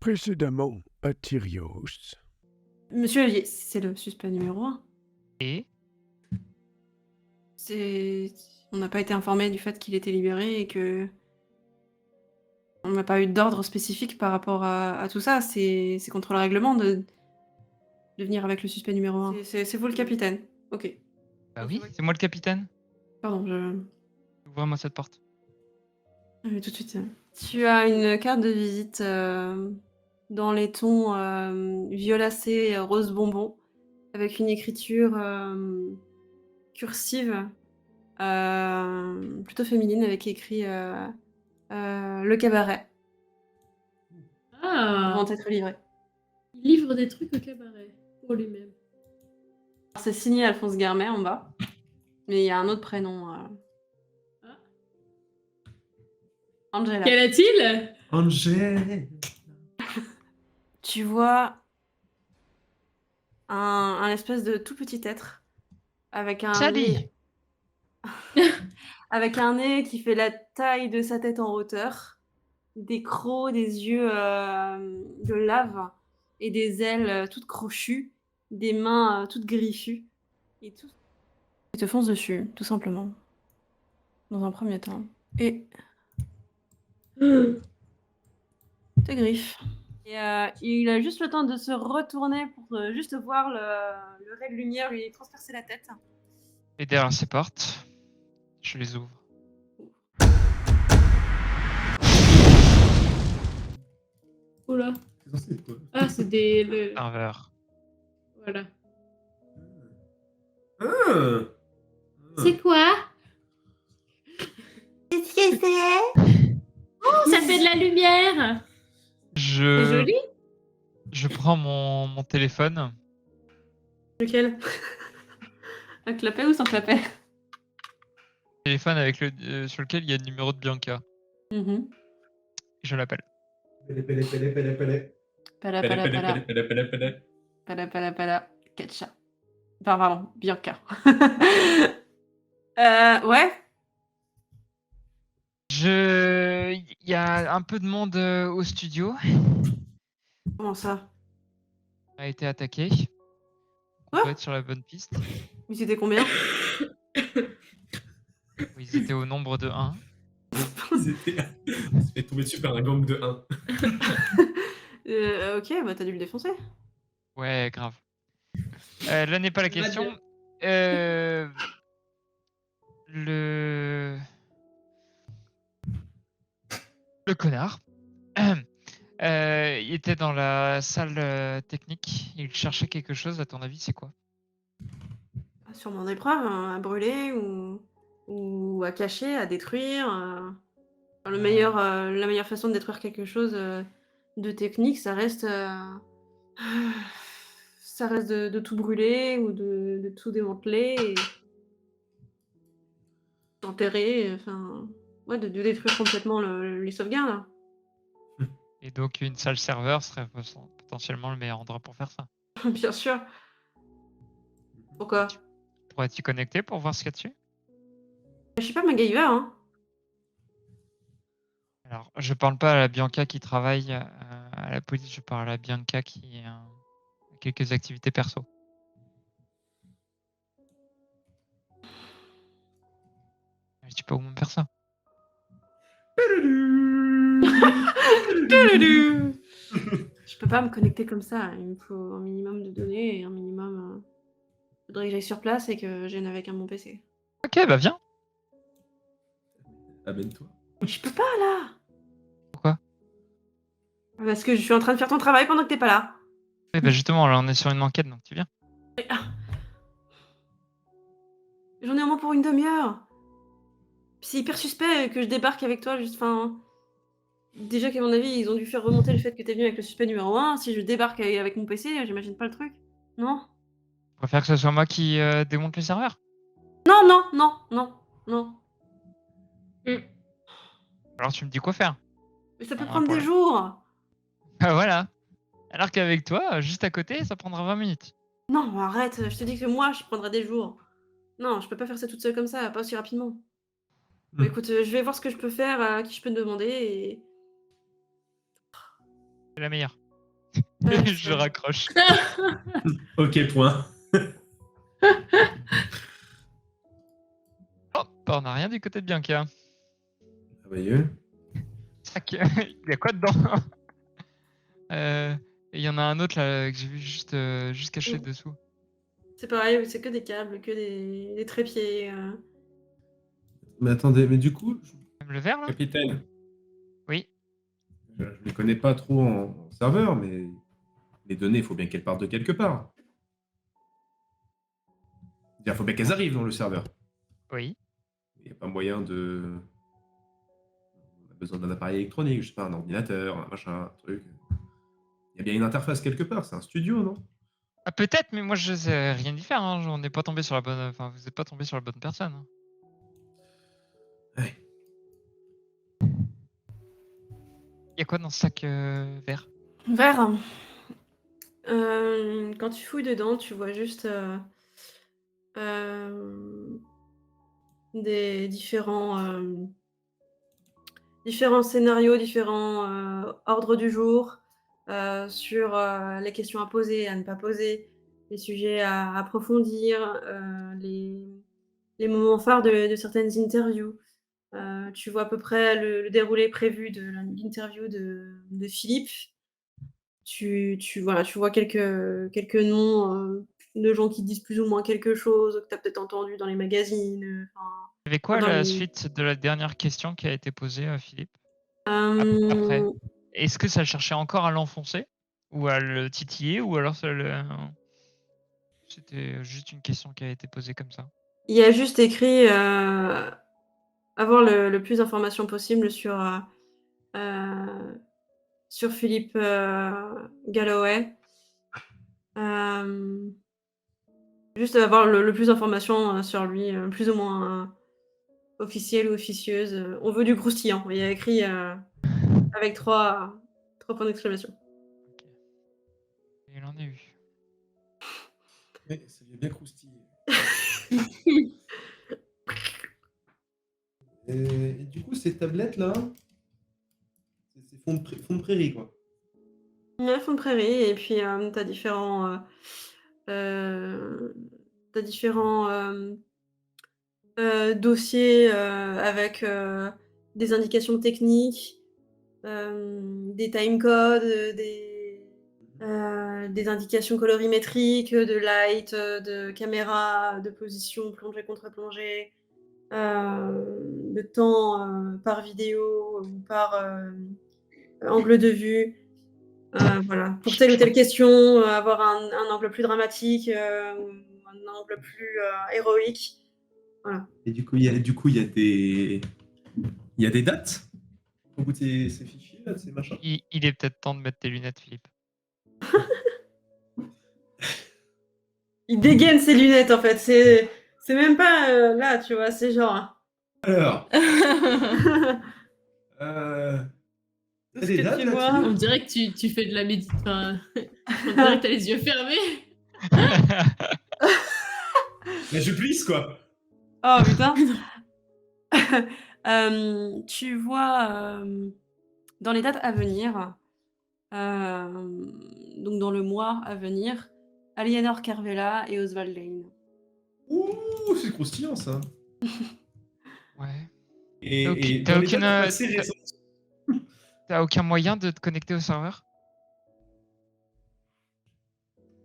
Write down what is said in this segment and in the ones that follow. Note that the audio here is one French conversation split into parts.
Précédemment à Tyrios. Monsieur, c'est le suspect numéro 1. Et On n'a pas été informé du fait qu'il était libéré et que... On n'a pas eu d'ordre spécifique par rapport à tout ça. C'est contre le règlement de venir avec le suspect numéro 1. C'est vous le capitaine. Ok. bah oui, c'est moi le capitaine. Pardon, Ouvre-moi cette porte. tout de suite. Tu as une carte de visite dans les tons violacés, rose bonbon, avec une écriture cursive, plutôt féminine, avec écrit le cabaret, Ah, devant être livré. il livre des trucs au cabaret pour lui-même. Alors, c'est signé Alphonse Garmet en bas, mais il y a un autre prénom. Ah. Angela. Quel a-t-il? Angèle. Tu vois un espèce de tout petit être avec un Sally. avec un nez qui fait la taille de sa tête en hauteur, des crocs, des yeux de lave et des ailes toutes crochues, des mains toutes griffues. Et tout... Il te fonce dessus, tout simplement. Dans un premier temps. Et te griffe. Et il a juste le temps de se retourner pour juste voir le ray de lumière lui transpercer la tête. Et derrière ces portes, je les ouvre. Oula. C'est censé être quoi? Ah, c'est des... Un verre. Voilà. Ah. C'est quoi? Qu'est-ce que c'est? Oh, ça fait de la lumière! C'est Je, joli? je prends mon téléphone. Lequel? Un clapet ou sans clapet? Téléphone avec sur lequel il y a le numéro de Bianca. Mhm. Et je l'appelle. Pélé, pélé, pélé, pélé, pélé. Pala, Pélé, pala, pélé, pala. pélé, pélé, pélé, pélé. Pala, pala, pala. Ketchup. Enfin, pardon, Bianca. Ouais. Il y a un peu de monde au studio. Comment ça? A été attaqué. On Quoi? doit être sur la bonne piste. Ils étaient combien? Ils étaient au nombre de 1. Ils étaient... On s'est fait tomber dessus par un gang de 1. Ok, bah t'as dû le défoncer. Ouais, grave. Là n'est pas la question. Le connard. Il était dans la salle technique. Il cherchait quelque chose. À ton avis, c'est quoi? Sûrement des preuves hein, à brûler ou à cacher, à détruire. La meilleure façon de détruire quelque chose de technique, ça reste de tout brûler ou de tout démanteler et d'enterrer, enfin, ouais, de détruire complètement les sauvegardes. Là. Et donc une salle serveur serait potentiellement le meilleur endroit pour faire ça. Bien sûr. Pourquoi? Pourrais-tu connecter pour voir ce qu'il y a dessus? Je suis pas MacGyver, hein. Alors, je parle pas à la Bianca qui travaille à la police, je parle à la Bianca qui a quelques activités perso. Je dis pas où me faire ça. Je peux pas me connecter comme ça. Il me faut un minimum de données et un minimum. Faudrait que j'aille sur place et que je vienne avec mon PC. Ok, bah viens. Amène-toi. Je peux pas là. Pourquoi? Parce que je suis en train de faire ton travail pendant que t'es pas là. Eh bah justement, là on est sur une enquête, donc tu viens. J'en ai au moins pour une demi-heure. Puis c'est hyper suspect que je débarque avec toi, juste, enfin... Déjà qu'à mon avis, ils ont dû faire remonter le fait que t'es venu avec le suspect numéro 1. Si je débarque avec mon PC, j'imagine pas le truc. Non? Tu préfères que ce soit moi qui démonte le serveur? Non, non, non, non, non. Alors tu me dis quoi faire? Mais ça peut Ah, prendre des problème. jours. Ah voilà. Alors qu'avec toi, juste à côté, ça prendra 20 minutes. Non, arrête, je te dis que moi, je prendrai des jours. Non, je peux pas faire ça toute seule comme ça, pas aussi rapidement. Bon, écoute, je vais voir ce que je peux faire, à qui je peux demander et... C'est la meilleure. Ouais, Je c'est- raccroche. Ok, point. Oh, bah, on n'a rien du côté de Bianca. Merveilleux. Sac. Il y a quoi dedans? Et il y en a un autre là que j'ai vu juste caché dessous. C'est pareil, c'est que des câbles, que des trépieds. Mais attendez, mais du coup, Même le vert là? capitaine, Oui. je ne les connais pas trop en serveur, mais les données, il faut bien qu'elles partent de quelque part. Il faut bien qu'elles arrivent dans le serveur. Oui. Il n'y a pas moyen de. On a besoin d'un appareil électronique, je sais pas, un ordinateur, un machin, un truc. Il y a bien une interface quelque part, c'est un studio, non? Ah, peut-être, mais moi je sais rien y faire. Hein. On n'est pas tombé sur la bonne. Enfin, vous n'êtes pas tombé sur la bonne personne. Hein. Ouais. Il y a quoi dans ce sac vert? Vert. Quand tu fouilles dedans, tu vois juste des différents scénarios, différents ordres du jour sur les questions à poser, à ne pas poser, les sujets à approfondir, les moments phares de certaines interviews. Tu vois à peu près le déroulé prévu de l'interview de Philippe. Voilà, tu vois quelques noms de gens qui disent plus ou moins quelque chose, que tu as peut-être entendu dans les magazines. Il y avait quoi Dans la les... suite de la dernière question qui a été posée à Philippe? Après. Est-ce que ça cherchait encore à l'enfoncer? Ou à le titiller? Ou alors c'était juste une question qui a été posée comme ça? Il y a juste écrit avoir le plus d'informations possible sur Philippe Galloway. Juste avoir le plus d'informations sur lui, plus ou moins officielles ou officieuses. On veut du croustillant. Il y a écrit avec trois points d'exclamation. Ok. Il en a eu. Ouais, ça lui a bien croustillé. Et du coup, ces tablettes-là, c'est fond de prairie, quoi. Ouais, fond de prairie et puis tu différents dossiers avec des indications techniques, des timecodes, des indications colorimétriques, de light, de caméra, de position, plongée contre plongée, de temps par vidéo ou par angle de vue. Voilà. Pour telle ou telle question, avoir un angle plus dramatique ou un angle plus héroïque. Voilà. Et du coup, il y a des dates au bout de ces fichiers, là, de ces machins. Il est peut-être temps de mettre tes lunettes, Philippe. Il dégaine ses lunettes en fait. C'est même pas là, tu vois. C'est genre. Alors, Tout t'as ce des que dates tu là-dessus? vois. On dirait que tu fais de la méditation. Enfin, on dirait que t'as les yeux fermés. Mais je plisse, quoi. Oh putain. Tu vois dans les dates à venir, donc dans le mois à venir, Aliénor Carvela et Oswald Lane. Ouh, c'est croustillant, ça. Ouais. Et T'as dans les aucune, dates assez récentes. T'as aucun moyen de te connecter au serveur?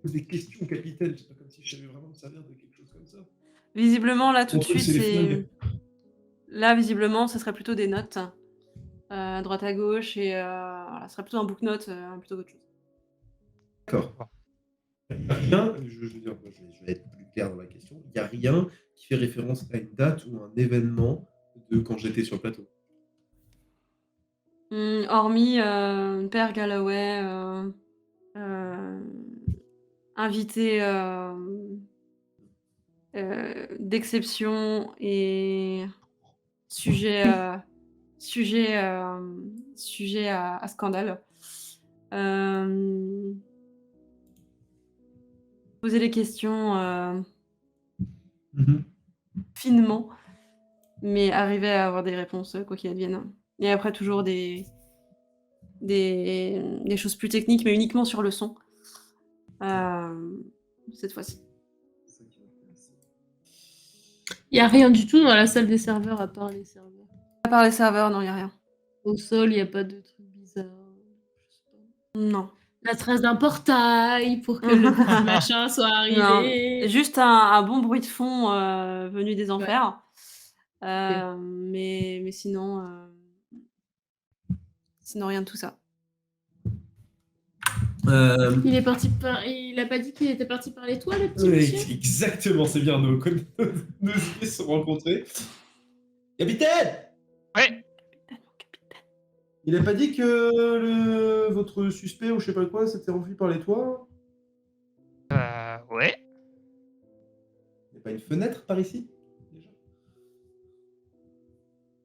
Des questions, capitaine. C'est pas comme si je savais vraiment me servir de quelque chose comme ça. Visiblement, là, tout Mon de truc, suite, c'est les c'est. flingues. Là, visiblement, ça serait plutôt des notes, à droite à gauche, et voilà, ça serait plutôt un book note plutôt qu'autre chose. D'accord. Bon. Il n'y a rien, je veux dire, je vais être plus clair dans ma question. Il n'y a rien qui fait référence à une date ou un événement de quand j'étais sur le plateau. Hormis Père Galloway, invité d'exception et sujet, sujet à scandale. Poser les questions finement, mais arriver à avoir des réponses quoi qu'il advienne. Et après, toujours des des choses plus techniques, mais uniquement sur le son. Cette fois-ci. Il n'y a rien du tout dans la salle des serveurs à part les serveurs. À part les serveurs, non, il n'y a rien. Au sol, il n'y a pas de trucs bizarres. Je sais pas. Non. La trace d'un portail pour que le machin soit arrivé. Non. Juste un bon bruit de fond venu des enfers. Mais sinon, sinon, rien de tout ça. Il a pas dit qu'il était parti par les toits, le petit monsieur? Exactement, c'est bien, nos idées se sont rencontrées. Capitaine! Ouais. Il a pas dit que votre suspect ou je sais pas quoi s'était enfui par les toits? Ouais. Il n'y a pas une fenêtre par ici déjà?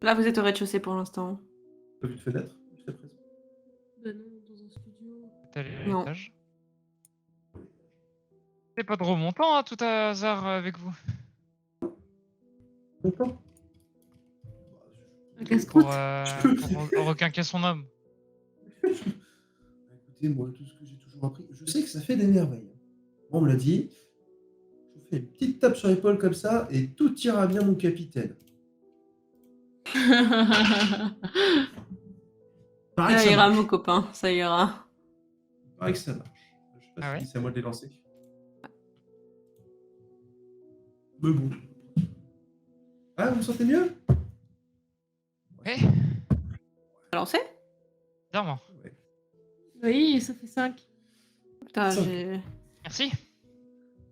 Là, vous êtes au rez-de-chaussée pour l'instant. Pas vu de fenêtre jusqu'à présent? Ben non, dans un studio. T'es allé à Non. l'étage. C'est pas de remontant à tout hasard avec vous Content? Un casse-croûte. Pour requinquer son homme. Écoutez, moi, tout ce que j'ai toujours appris, je sais que ça fait des merveilles. On me l'a dit. Je vous fais une petite tape sur l'épaule comme ça et tout ira bien, mon capitaine. Pareil que Ça ça ira, marche. mon copain, ça ira. Pareil que ça marche. Je sais pas Ah si ouais c'est à moi de les lancer. Mais bon. Ah, vous vous sentez mieux? Ouais. Lancé? Bizarrement. Ouais. Oui, ça fait 5. Putain, Ça. j'ai... Merci.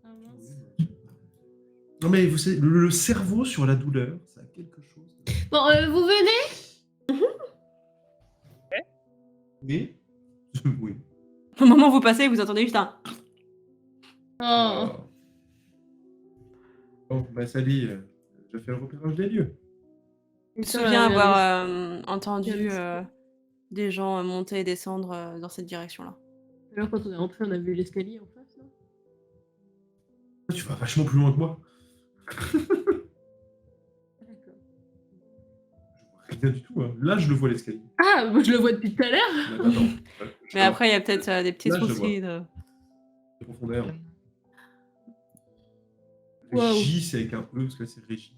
Ah, mince. Non, mais vous savez, le cerveau sur la douleur, ça a quelque chose. Bon, vous venez? Oui. Oui. Au moment où vous passez, vous entendez juste un... Oh. Bon, bah, Sally, je fais le repérage des lieux. Je me Ça, souviens la avoir liste. entendu La des gens monter et descendre dans cette direction-là. Alors, quand on est rentré, on a vu l'escalier en face, là. Tu vas vachement plus loin que moi. D'accord. Je vois rien du tout. Hein. Là, je le vois l'escalier. Ah, moi, je le vois depuis tout à l'heure. Mais attends. Je Mais après, il y a peut-être des petits Là, je le soucis. de profondeur. Wow. Régis avec un E, parce que c'est Régis.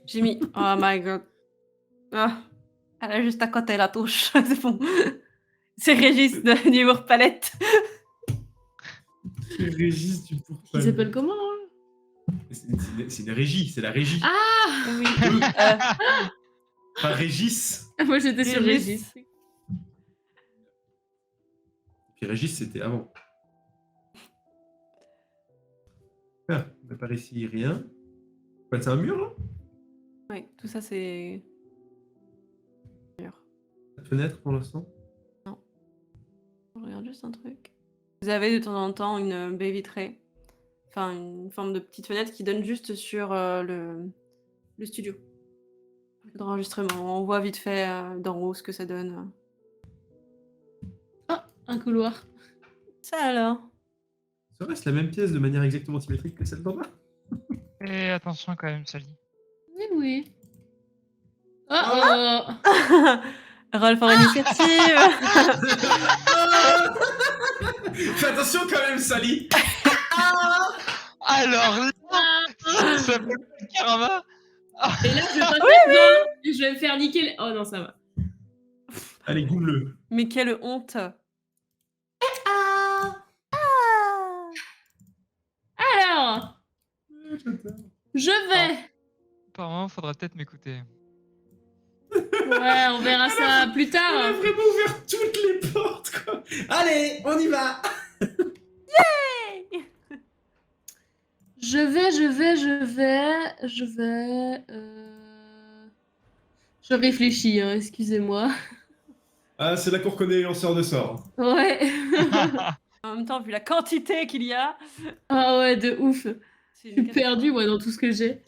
J'ai mis... Oh my god. Ah, elle est juste à côté, la touche. C'est bon. C'est Régis de Numéro Palette. C'est Régis du pourquoi. Il s'appelle comment, hein? C'est une régie, c'est la régie. Ah Oui. Pas Régis. Moi, j'étais sur Régis. Régis. Puis Régis, c'était avant. Ah, on n'a pas ici rien. Quoi, c'est un mur, là? Oui, tout ça, c'est... La fenêtre, pour l'instant? Je regarde juste un truc. Vous avez de temps en temps une baie vitrée. Enfin, une forme de petite fenêtre qui donne juste sur le studio. D'enregistrement. On voit vite fait d'en haut ce que ça donne. Ah, un couloir. Ça alors? Ça reste la même pièce de manière exactement symétrique que celle d'en bas? Et attention quand même, Sally. Oui, oui. Oh, Roll for initiative. Fais attention quand même, Sally. Alors là, ça peut être Karama. Et là, je vais passer dedans et je vais me faire niquer. Oh non, ça va. Allez, goûte-le. Mais quelle honte. Alors, je vais. Apparemment, faudra peut-être m'écouter. Ouais, on verra ça plus Elle a tard. vraiment ouvert toutes les portes, quoi. Allez, on y va. Je réfléchis, hein, excusez-moi. Ah, c'est là qu'on reconnaît les lanceurs de sorts. Ouais. En même temps, vu la quantité qu'il y a... Ah ouais, de ouf. c'est Je suis perdue, moi, dans tout ce que j'ai.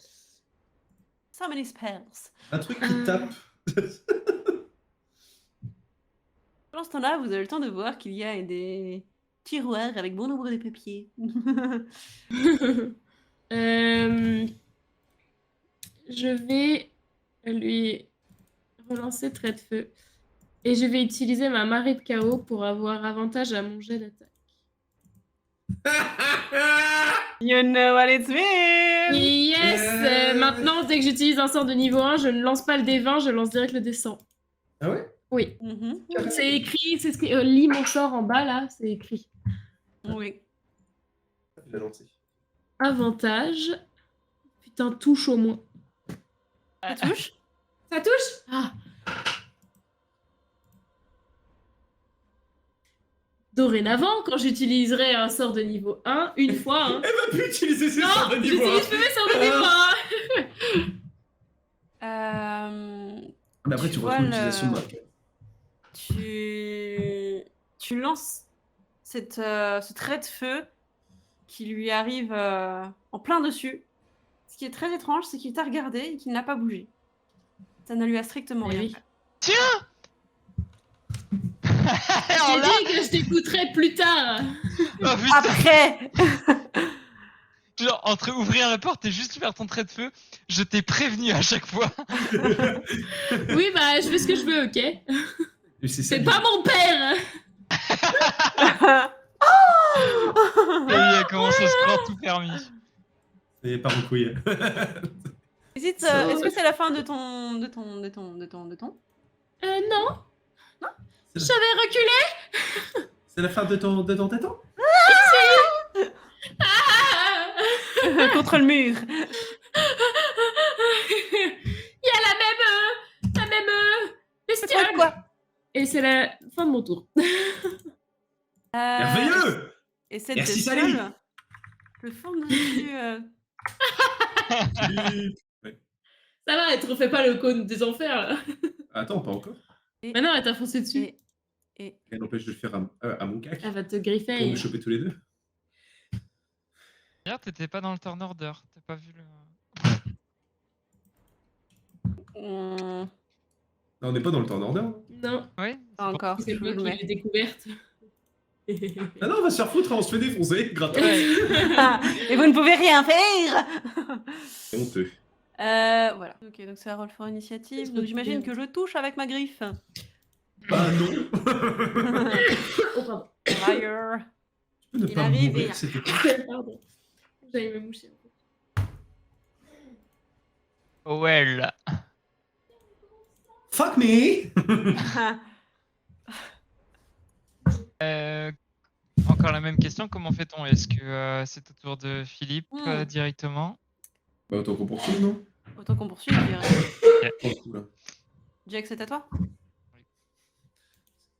So many spells. Un truc qui tape. Pendant ce temps-là, vous avez le temps de voir qu'il y a des tiroirs avec bon nombre de papiers. Je vais lui relancer trait de feu. Et je vais utiliser ma marée de chaos pour avoir avantage à mon jet d'attaque. You know what it means. Yes. Maintenant, dès que j'utilise un sort de niveau 1, je ne lance pas le D20, je lance direct le D100. Ah ouais? Oui. Mhm. C'est écrit, c'est ce que lis mon sort en bas, là, c'est écrit. Oui. Il a lancé. Avantage. Putain, touche au moins. Ça touche? Ça touche? Ah. Dorénavant, quand j'utiliserai un sort de niveau 1, une fois... Hein. Elle va plus utiliser ses sorts de Non, niveau j'utilise plus mes sorts de niveau 1. Mais après, tu vois retrouves l'utilisation de marque. Tu lances ce trait de feu qui lui arrive en plein dessus. Ce qui est très étrange, c'est qu'il t'a regardé et qu'il n'a pas bougé. Ça ne lui a strictement Eh rien oui. fait. Tiens J'ai Alors là, dit que je t'écouterai plus tard. oh, putain, Après genre, entre ouvrir la porte et juste faire ton trait de feu, je t'ai prévenu à chaque fois. Oui, bah, je fais ce que je veux, ok? Et C'est pas mon père. Et il commence à se croire tout permis. Et par en couille. Hésite, Ça- est-ce que c'est la fin de ton... Non. Non. Je savais reculer. C'est la fin de ton téton? Ah. Contre le mur. Il y a la même bestiole. Quoi Et c'est la fin de mon tour. Merveilleux! Et cette Merci, bestiole Sally. te forme dessus. Ça va, elle te refait pas le cône des enfers, là. Attends, pas encore. Mais non, elle t'a foncé dessus. Et Elle empêche de le faire à mon cac. Elle va te Pour griffer. me choper tous les deux. D'ailleurs, t'étais pas dans le turn order. T'as pas vu le. on- Non, on n'est pas dans le temps order. Non, Oui. Pas encore, c'est je vous moi le qui mets. l'ai découverte. Ah non, on va se faire foutre, hein, on se fait défoncer. Gratos. Et vous ne pouvez rien faire. C'est honteux. Voilà. Ok, donc c'est un roll for initiative. Est-ce Donc que j'imagine tu- que je touche avec ma griffe. Bah non. Oh, pardon. Liar. Tu peux ne Il pas arrive mourir, et- c'était quoi? Pardon. J'allais me moucher. Oh well. Fuck me. Encore la même question. Comment fait-on? Est-ce que c'est au tour de Philippe directement? Bah autant qu'on poursuive, non? Autant qu'on poursuit, je dirais. Oh, cool. Jack, c'est à toi.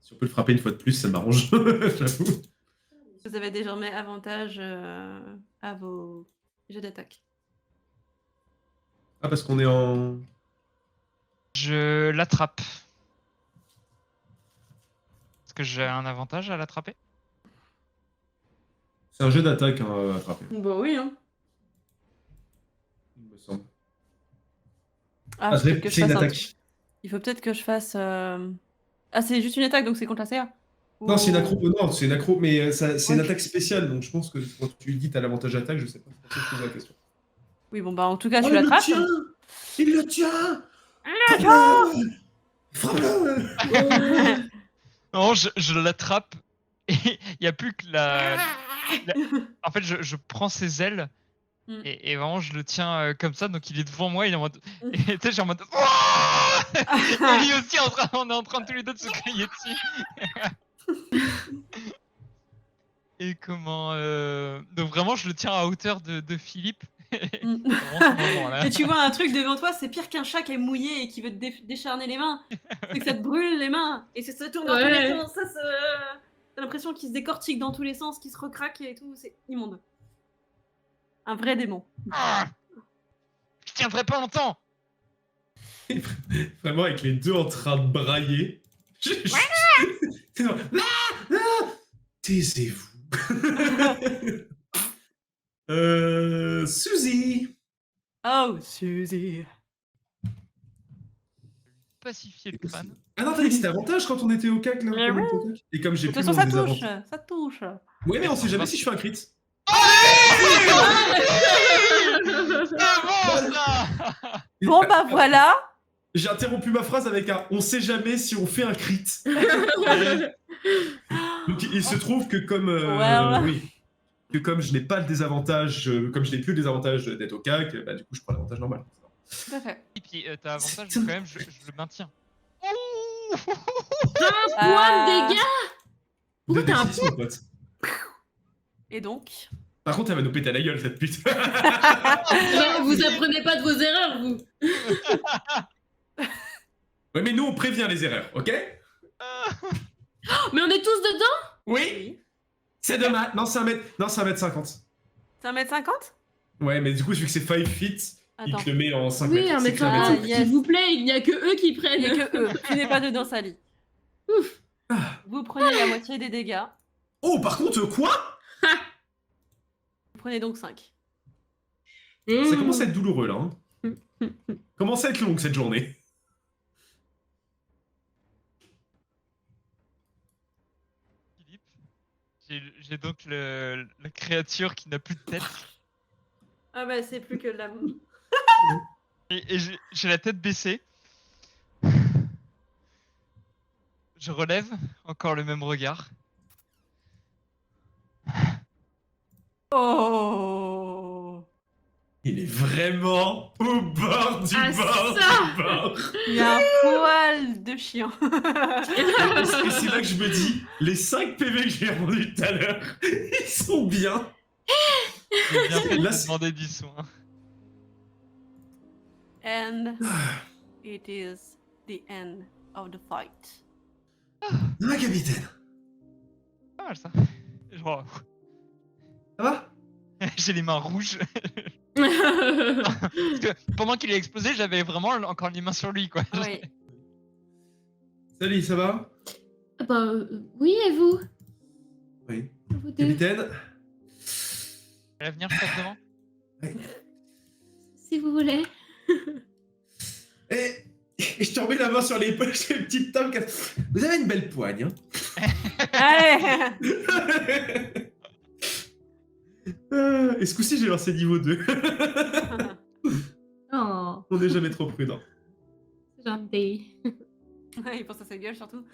Si on peut le frapper une fois de plus, ça m'arrange. J'avoue. Vous avez désormais avantage à vos jets d'attaque. Ah, parce qu'on est en. Je l'attrape. Est-ce que j'ai un avantage à l'attraper? C'est un jeu d'attaque hein, à attraper, Bah oui, hein. il me semble. Ah, Ah, faut peut-être que je c'est une fasse un attaque. truc. Il faut peut-être que je fasse. Ah, c'est juste une attaque, donc c'est contre la CA. Non, c'est une accro. Non, c'est une accro, mais c'est une Ouais. attaque spéciale, donc je pense que quand tu dis t'as l'avantage d'attaque, je sais pas. C'est pour ça que je pose la question. Oui, bon, bah en tout cas, tu il le l'attrapes. tient. Il le tient. Frappe-le. Non, je l'attrape et il n'y a plus que En fait, je prends ses ailes Mm. et vraiment je le tiens comme ça, donc il est devant moi, il est en mode. Et tu sais, j'ai en mode. Ouah et lui aussi, on est en train tous les deux de se crier dessus. Et comment. Donc vraiment, je le tiens à hauteur de Philippe. Mm. Vraiment, ce moment-là. Et tu vois un truc devant toi, c'est pire qu'un chat qui est mouillé et qui veut te décharner les mains. C'est que ça te brûle les mains. Et ça se tourne dans tous les Ouais. sens. T'as l'impression qu'il se décortique dans tous les sens, qu'il se recraque et tout. C'est immonde. Un vrai démon. Ah je tiendrai pas longtemps. Vraiment, avec les deux en train de brailler. C'est genre, taisez-vous. Suzy. Oh, Suzy. Pacifier le crâne. Ah non, t'as dit que c'était avantage quand on était au CAC là. Mais quand on était au CAC. Et comme j'ai De plus toute mon façon, ça touche. désavantage. Ça touche. Ouais, mais on sait jamais si je fais un crit. C'est bon ça. Bon, bah voilà. J'ai interrompu ma phrase avec un « on sait jamais si on fait un crit ». Donc il se trouve que comme oui, que comme je n'ai pas le désavantage, comme je n'ai plus le désavantage d'être au CAC, bah, du coup je prends l'avantage normal. Tout à fait. Et puis t'as avantage, mais quand même, je le maintiens. Point de dégâts. De Pourquoi t'as un D6, mon pote. Et donc Par contre, elle va nous péter la gueule, cette pute. Ouais, vous apprenez pas de vos erreurs, vous. Ouais, mais nous, on prévient les erreurs, ok? Mais on est tous dedans. Oui. C'est dommage. Non, c'est 1m50. C'est 1m50? Ouais, mais du coup, vu que c'est 5 feet, il Attends. te le met en 5 Oui, mètres. un C'est que mètre un Ah, mètre cinquante, 50. yes. s'il vous plaît, il n'y a que eux qui Il prennent. n'y a que eux. Tu n'es pas dedans, Sally. Ouf. Vous prenez la moitié des dégâts. Oh, par contre, quoi? Vous prenez donc 5. Ça commence à être douloureux, là. Hein. Commence à être longue, cette journée. Philippe, j'ai donc la créature qui n'a plus de tête. Ah bah c'est plus que la... Et j'ai la tête baissée. Je relève, encore le même regard. Oh. Il est vraiment au bord du Ah, bord ça du bord. Il y a un poil de chien. Et c'est là que je me dis, les 5 PV que j'ai rendus tout à l'heure, ils sont bien. J'ai bien fait de Là, te c'est- demander du soin. And it is the end of the fight. Ah, capitaine. Pas mal ça. Genre, Ça va? j'ai les mains rouges. Parce que pendant qu'il a explosé, j'avais vraiment encore les mains sur lui, quoi. Oui. Salut, ça va? Bah, oui, et vous? Oui. Vous deux? Capitaine? À l'avenir, je passe devant. Si vous voulez. Et je te remets la main sur l'épaule, j'ai une petite table. Vous avez une belle poigne, hein? Allez. Et ce coup-ci, j'ai lancé niveau 2. Oh, On n'est jamais trop prudent. c'est gentil. Il pense à sa gueule surtout.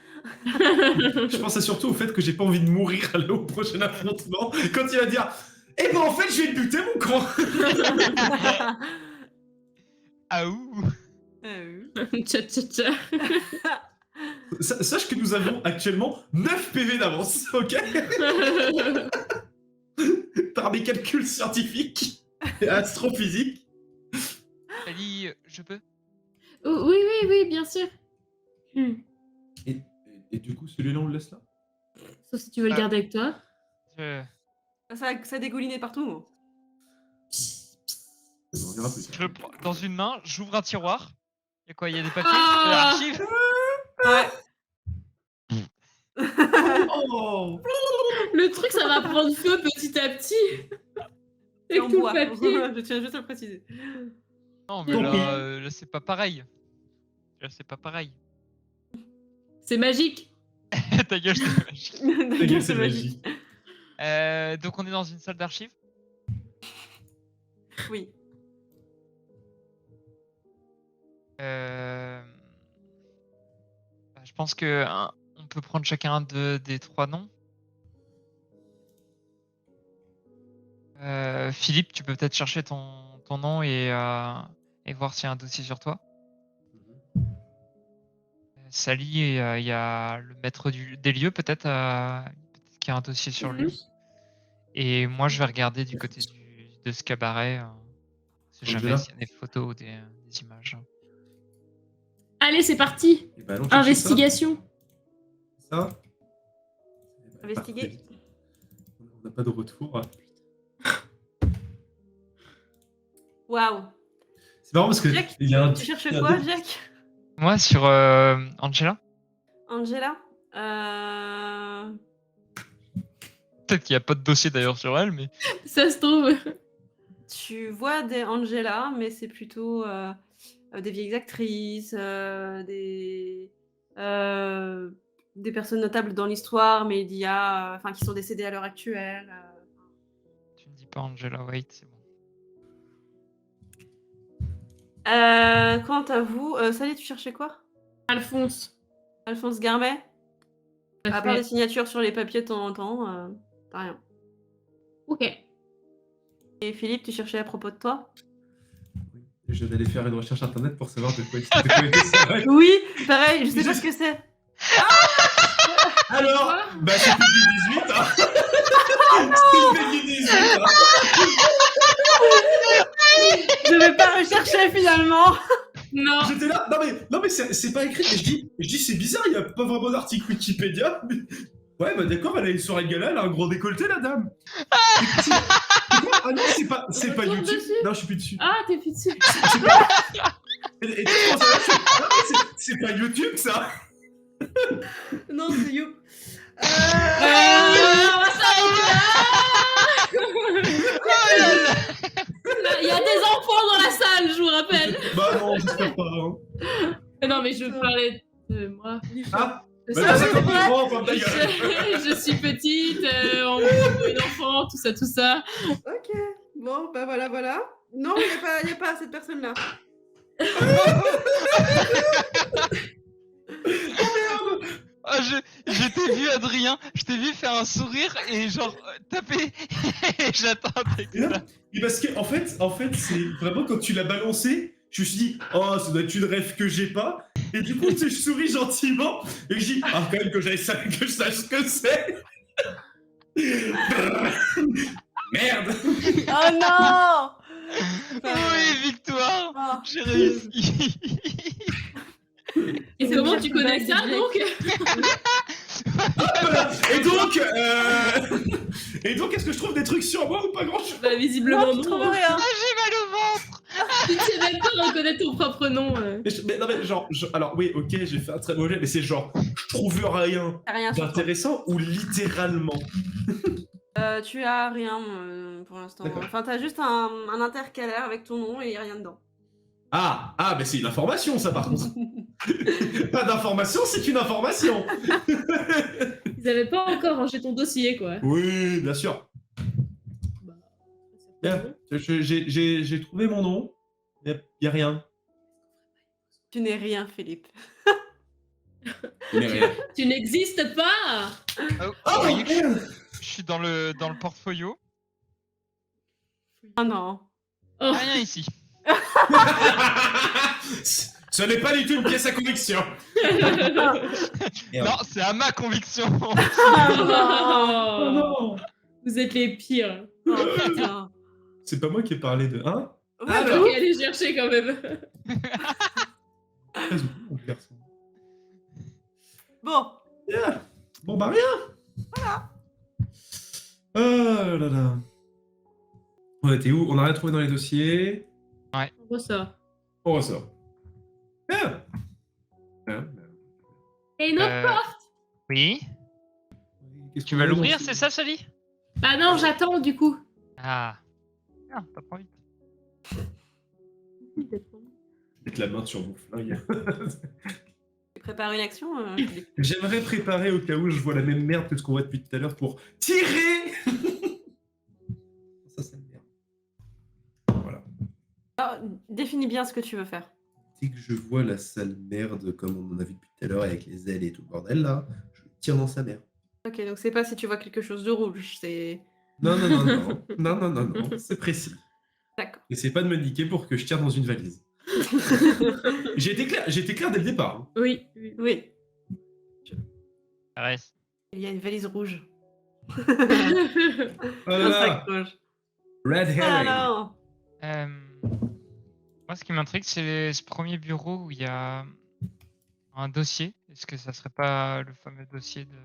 Je pensais surtout au fait que j'ai pas envie de mourir au prochain affrontement. Quand il va dire eh ben en fait, je vais te buter, mon con. Ah ouh. Tcha tcha tcha. Sache que nous avons actuellement 9 PV d'avance, ok? Par mes calculs scientifiques et astrophysiques. Ali, je peux? Oh, oui, oui, oui, bien sûr. Et du coup, celui-là, on le laisse là? Sauf si tu veux le Ah. garder avec toi. Ça dégoulinait partout. On verra plus. Je le prends dans une main, j'ouvre un tiroir. Il y a quoi? Il y a des papiers? Ah. Des archives? Ouais. Oh! Le truc, ça va prendre feu petit à petit. C'est Avec en tout bois. le papier. Je tiens juste à le préciser. Non, mais Tant pis. là, c'est pas pareil. Là, c'est pas pareil. C'est magique. Ta gueule, c'est magique. Ta gueule, c'est magie. Donc, on est dans une salle d'archives. Oui. Je pense que on peut prendre chacun des 3 noms. Philippe, tu peux peut-être chercher ton nom et voir s'il y a un dossier sur toi. Sally, il y a le maître des lieux, peut-être qu'il y a un dossier sur lui. Et moi, je vais regarder du côté de ce cabaret, si jamais s'il y a des photos ou des images. Allez, c'est parti. Et bah, allons chercher Investigation. Ça. Investiguer. Parfait. On n'a pas de retour. Waouh. C'est marrant parce que Jack, il y a un. Tu cherches il y a quoi, deux- Jack? Moi, sur Angela, Angela? peut-être qu'il n'y a pas de dossier d'ailleurs sur elle, mais Ça se trouve. Tu vois des Angela, mais c'est plutôt des vieilles actrices, des personnes notables dans l'histoire, mais il y a, enfin, qui sont décédées à l'heure actuelle. tu ne dis pas Angela White, c'est bon. Quant à vous, Sally, tu cherchais quoi? Alphonse. Alphonse Garmet? Tout à À part fait. des signatures sur les papiers de temps en temps, tu rien. Ok. Et Philippe, tu cherchais à propos de toi? Oui. Je vais aller faire une recherche internet pour savoir de quoi était ça. Oui, pareil, je sais pas ce que c'est. Alors, bah c'est Peggy 18, hein. C'est Peggy 18, hein. Je vais pas rechercher finalement. Non. J'étais là, non mais c'est pas écrit, mais je dis c'est bizarre, il y a pas vraiment d'article Wikipédia. Ouais, bah d'accord, elle a une soirée gala, elle a un gros décolleté, la dame. C'est quoi? Ah non, c'est pas Retourne YouTube. dessus. Non, je suis plus dessus. Ah, t'es plus dessus. C'est pas... Et tu penses à la suite. Non, mais c'est pas YouTube, ça. Non, c'est You. On va s'arrêter là. Il y a des enfants dans la salle, je vous rappelle. Bah non, j'espère pas. Hein. Non, mais je parlais de moi. Ah, Je, bah suis- t'as 50 micros, ferme ta gueule. je suis petite, on veut une enfant, tout ça. Ok, bon, bah voilà. Non, il y a pas cette personne-là. Ah, je t'ai vu, Adrien, je t'ai vu faire un sourire et genre taper. Et j'attends. Et parce que en fait, c'est vraiment quand tu l'as balancé, je me suis dit, oh, ça doit être une rêve que j'ai pas. Et du coup, tu sais, je souris gentiment et je dis, ah, quand même que je sache ce que c'est. Merde. Oh non. Oui, victoire. Oh. J'ai réussi. Et c'est comment tu connais ça, donc? Et donc, est-ce que je trouve des trucs sur moi ou pas grand-chose? Bah, visiblement, Non, je trouve non. rien. Ah, j'ai mal au ventre. Tu ne sais même pas reconnaître ton propre nom. Mais non, mais genre, alors oui, ok, j'ai fait un très mauvais, mais c'est genre, je trouve rien T'as rien sur toi. d'intéressant ou littéralement? Tu as rien pour l'instant. D'accord. Enfin, t'as juste un intercalaire avec ton nom et y a rien dedans. Ah, mais c'est une information, ça, par contre. Pas d'information, c'est une information. Ils avaient pas encore rangé ton dossier, quoi. Oui, bien sûr. Bah, Bien, j'ai trouvé mon nom. Y a rien. Tu n'es rien, Philippe. Y a rien. Tu n'existes pas. Vous Oh, voyez que merde. je suis dans le portfolio. Oh non. Oh. Rien ici. Ce n'est pas du tout une pièce à conviction. Non, c'est à ma conviction. Oh non. Vous êtes les pires. Oh putain. C'est pas moi qui ai parlé de... Hein? Ouais, Alors. bah, Ok, allez chercher quand même. Très oublié, mon garçon. bon. Yeah. Bon, bah rien. Voilà. Oh là là. On était où? On a rien trouvé dans les dossiers. On ressort. On ressort. Bien. Bien. Et une autre Euh, porte. Oui. Qu'est-ce Tu qu'on vas a dans l'ouvrir, ce- c'est ça, Sally? Bah non, j'attends du coup. Ah. Ah, pas trop vite. Mettre la main sur mon flingue. Tu prépares une action, Philippe. J'aimerais préparer au cas où je vois la même merde que ce qu'on voit depuis tout à l'heure pour tirer. Ça, c'est merde. Voilà. Alors, définis bien ce que tu veux faire. Dès que je vois la sale merde comme on en a vu depuis tout à l'heure avec les ailes et tout le bordel là, je tire dans sa mère. Ok, donc c'est pas si tu vois quelque chose de rouge, c'est... Non, c'est précis. D'accord. Essayez pas de me niquer pour que je tire dans une valise. J'ai été clair dès le départ. Hein. Oui. Oui, Reste. il y a une valise rouge. Oh là Un là, sac rouge. Red Ah herring. non. Moi, ce qui m'intrigue, c'est ce premier bureau où il y a un dossier. Est-ce que ça serait pas le fameux dossier de...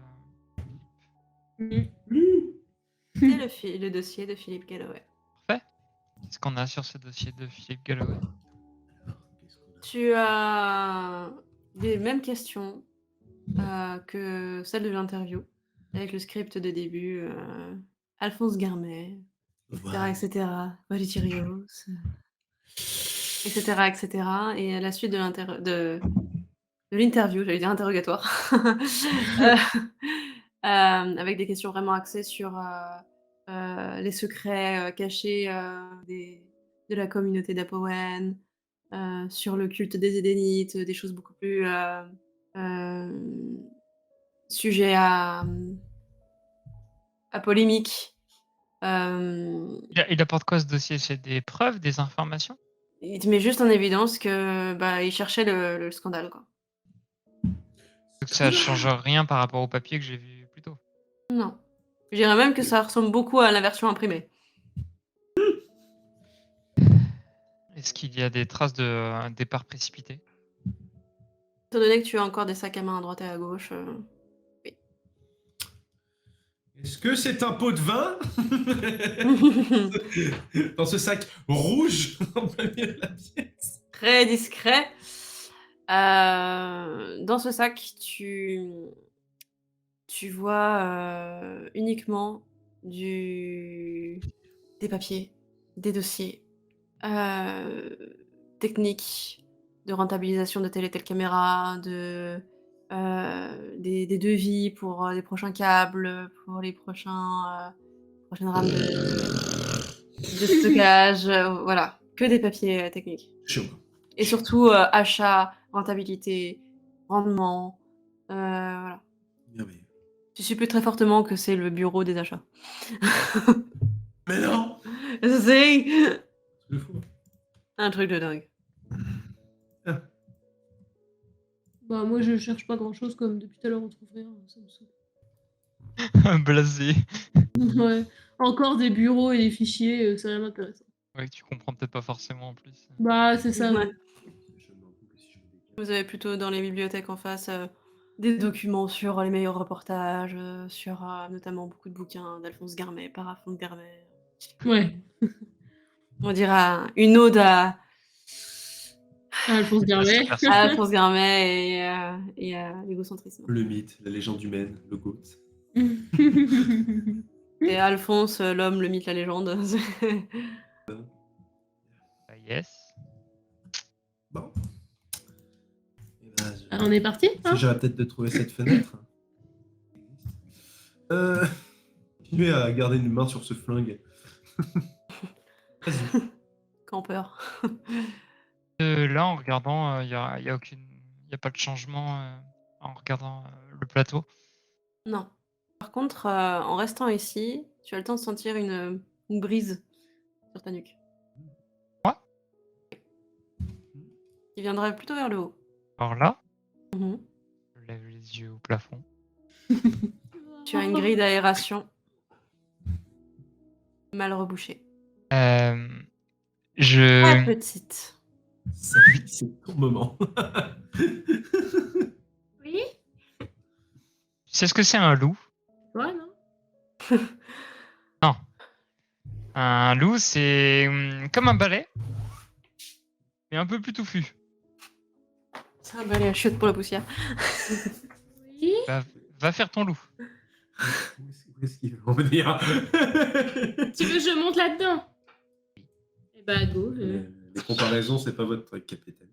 C'est le dossier de Philippe Galloway. Qu'est-ce qu'on a sur ce dossier de Philippe Galloway? Tu as les mêmes questions que celles de l'interview, avec le script de début, Alphonse Garmet, etc. Valentirios, etc. Et à la suite de l'interview, j'allais dire interrogatoire, avec des questions vraiment axées sur les secrets cachés de la communauté d'Apowen, sur le culte des Édénites, des choses beaucoup plus sujets à polémique. Il apporte quoi ce dossier? C'est des preuves, des informations? Il te met juste en évidence que il cherchait le scandale, quoi. Donc ça change rien par rapport au papier que j'ai vu plus tôt. Non. Je dirais même que ça ressemble beaucoup à la version imprimée. Est-ce qu'il y a des traces de départ précipité? Étant donné que tu as encore des sacs à main à droite et à gauche, Est-ce que c'est un pot de vin dans ce sac rouge en plein milieu de la pièce? très discret. Dans ce sac, tu vois uniquement des papiers, des dossiers, techniques de rentabilisation de telle et telle caméra, des devis pour les prochains câbles, pour les prochaines rames de stockage, voilà, que des papiers techniques. Chaud. Et surtout achat, rentabilité, rendement, voilà. Merveilleux. Tu supputes très fortement que c'est le bureau des achats. Mais non! C'est C'est fou. un truc de dingue. Bah, moi, je cherche pas grand-chose, comme depuis tout à l'heure, on trouve rien, ça me saoule. Blasé. Ouais. Encore des bureaux et des fichiers, c'est rien d'intéressant. Ouais, que tu comprends peut-être pas forcément en plus. Bah, c'est ça. Ouais. Ouais. Vous avez plutôt dans les bibliothèques en face des documents sur les meilleurs reportages, sur notamment beaucoup de bouquins d'Alphonse Garmet, par Alphonse Garmet. Ouais. On dira une ode à Alphonse Garmet. Alphonse Garmet et à l'égocentrisme. Le mythe, la légende humaine, le GOAT. Et Alphonse, l'homme, le mythe, la légende. Ah, yes. Bon. Eh ben, On est parti, hein? j'aurais peut-être de trouver cette fenêtre. Continuez à garder une main sur ce flingue. Vas-y. Campeur. Là, en regardant, il y a pas de changement en regardant le plateau. Non. Par contre, en restant ici, tu as le temps de sentir une brise sur ta nuque. Moi? Qui viendrait plutôt vers le haut. Alors là, Mhm. je lève les yeux au plafond. Tu as une grille d'aération mal rebouchée. Très Je... petite. C'est ton moment. Oui? Tu sais ce que c'est un loup? Ouais, non? Non. Un loup, c'est comme un balai, mais un peu plus touffu. C'est un balai à chiottes pour la poussière. Oui? Va faire ton loup. Où est-ce qu'il veut en venir? Tu veux que je monte là-dedans? Eh bah, go. Les comparaisons, c'est pas votre truc, capitaine.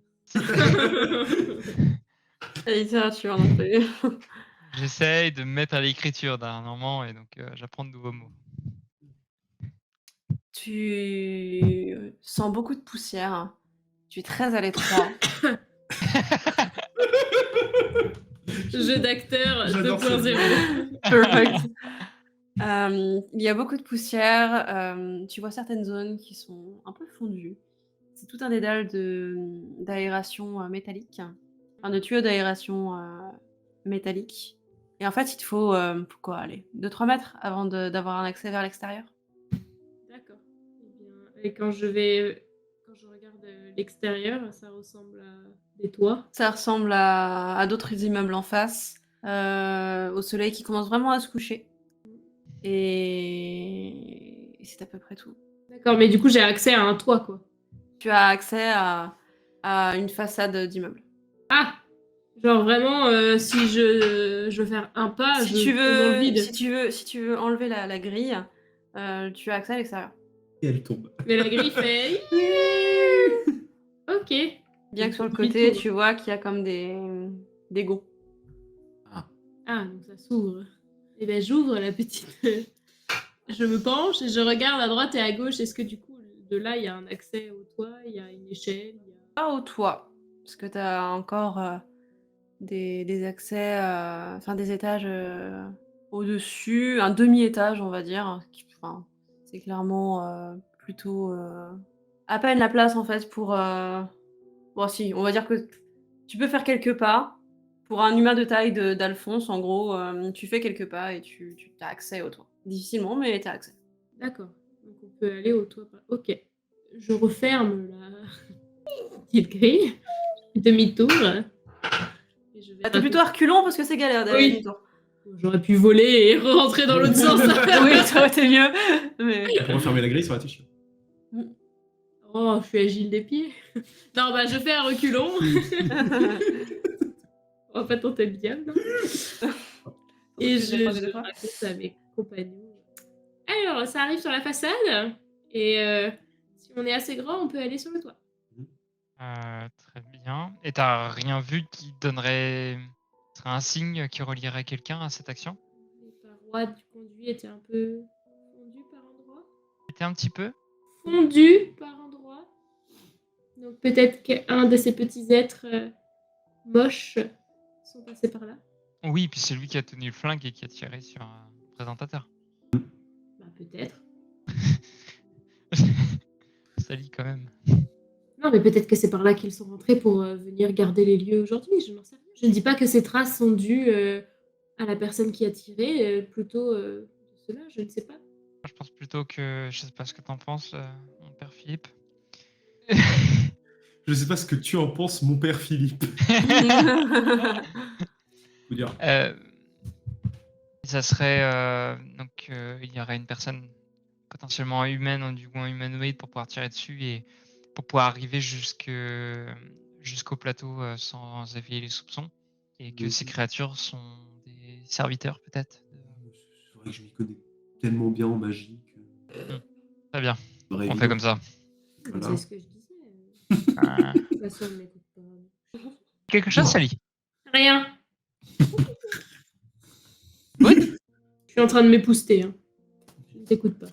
La littérature non plus. J'essaye de me mettre à l'écriture dernièrement et donc j'apprends de nouveaux mots. Tu sens beaucoup de poussière. Tu es très à l'étroit. Jeu d'acteur J'adore 2.0. Perfect. Il y a beaucoup de poussière. Tu vois certaines zones qui sont un peu fondues. C'est tout un dédale d'aération métallique. Enfin, de tuyaux d'aération métallique. Et en fait, il te faut quoi, aller 2-3 mètres avant d'avoir un accès vers l'extérieur. D'accord. Eh bien, et quand je regarde l'extérieur, ça ressemble à des toits. Ça ressemble à d'autres immeubles en face, au soleil qui commence vraiment à se coucher. Et c'est à peu près tout. D'accord, mais du coup, j'ai accès à un toit, quoi. Tu as accès à une façade d'immeuble. Ah! Genre vraiment, si je veux faire un pas, Si je tu tombe dans le veux, vide. si tu veux enlever la grille, tu as accès à l'extérieur. Et elle tombe. Mais la grille fait... Ok. Bien que sur le Demi-tour. côté, tu vois qu'il y a comme des gonds. Ah, donc ça s'ouvre. Et ben j'ouvre la petite... Je me penche et je regarde à droite et à gauche. Est-ce que du coup, de là, il y a un accès au toit, il y a une échelle, il y a... Pas au toit, parce que tu as encore des accès, enfin des étages au-dessus, un demi-étage, on va dire. Enfin, c'est clairement plutôt à peine la place en fait pour. Bon, si, on va dire que tu peux faire quelques pas. Pour un humain de taille d'Alphonse, en gros, tu fais quelques pas et tu as accès au toit. Difficilement, mais tu as accès. D'accord. Donc on peut aller au toit. Ok. Je referme la petite grille. Demi-tour. Et je vais Ah, t'es plutôt reculant parce que c'est galère d'aller Oui. demi-tour. J'aurais pu voler et rentrer dans l'autre sens. Oui, ça aurait été mieux. Mais... Pour refermer la grille, ça aurait été chiant. Oh, je suis agile des pieds. Non, bah je fais un reculon. On va pas tenter le diable. Et je raconte à mes compagnons. Alors, ça arrive sur la façade. Et si on est assez grand, on peut aller sur le toit. Très bien. Et t'as rien vu qui donnerait serait un signe qui relierait quelqu'un à cette action? Les parois du conduit étaient un peu fondues par endroits. C'était un petit peu? Fondues par endroits. Donc peut-être qu'un de ces petits êtres moches sont passés par là. Oui, puis c'est lui qui a tenu le flingue et qui a tiré sur un présentateur. Bah peut-être. Sali quand même. Non, mais peut-être que c'est par là qu'ils sont rentrés pour venir garder les lieux aujourd'hui, je n'en sais rien. Je ne dis pas que ces traces sont dues à la personne qui a tiré, plutôt de cela, je ne sais pas. Je pense plutôt que... Je sais pas ce que t'en penses, mon père Philippe. Je sais pas ce que tu en penses, mon père Philippe. Faut dire. Ça serait... donc, il y aurait une personne potentiellement humaine, ou du moins humanoïde, pour pouvoir tirer dessus et pour pouvoir arriver jusqu'au plateau sans éveiller les soupçons. Et que ces créatures sont des serviteurs, peut-être. C'est vrai que je m'y connais tellement bien en magie que... Très bien, on on fait comme ça. Voilà. C'est ce que je disais. Euh, De toute façon, elle ne m'écoute pas. Quelque chose, Sally? Rien. Good. Je suis en train de m'épouster. Hein. Je ne t'écoute pas.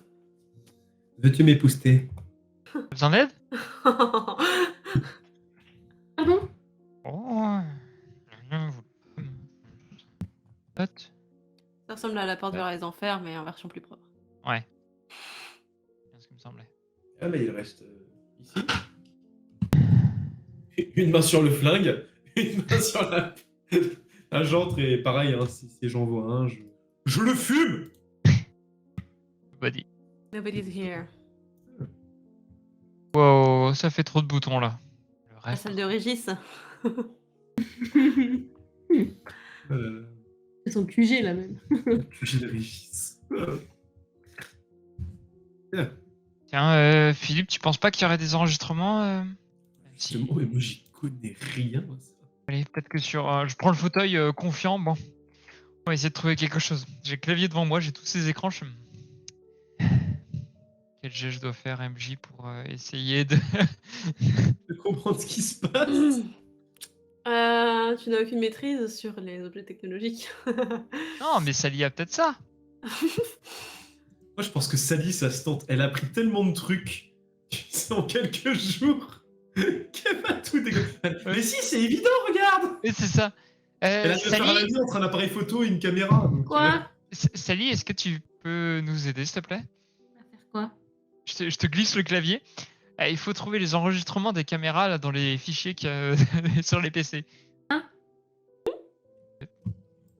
Veux-tu m'épouster? T'as besoin d'aide? Ah bon? Oh. Pote. Ça ressemble à la porte vers les enfers, mais en version plus propre. Ouais. C'est ce qui me semblait. Ah, mais il reste ici. Une main sur le flingue, une main sur la jantre, et pareil, hein, si j'en vois un, je le fume! Body. Nobody's here. Wow, ça fait trop de boutons là. Le La reste. salle de Régis. C'est son QG là même. J'ai le Régis. Tiens, Philippe, tu penses pas qu'il y aurait des enregistrements même si... Justement, mais moi j'y connais rien. Ça. Allez, peut-être que sur... je prends le fauteuil confiant, bon. On va essayer de trouver quelque chose. J'ai le clavier devant moi, j'ai tous ces écrans, je... Quel jet je dois faire, MJ, pour essayer de... De comprendre ce qui se passe. Tu n'as aucune maîtrise sur les objets technologiques. Non, mais Sally a peut-être ça. Moi je pense que Sally, ça se tente. Elle a appris tellement de trucs, tu sais, en quelques jours, qu'elle va tout dégueuler. Mais si, c'est évident, regarde! Et c'est ça. Elle a dû faire la Sally, vie entre un appareil photo et une caméra. Donc, Quoi? Sally, est-ce que tu peux nous aider, s'il te plaît? On va faire quoi? Je te glisse le clavier. Il faut trouver les enregistrements des caméras là, dans les fichiers qu'il y a sur les PC.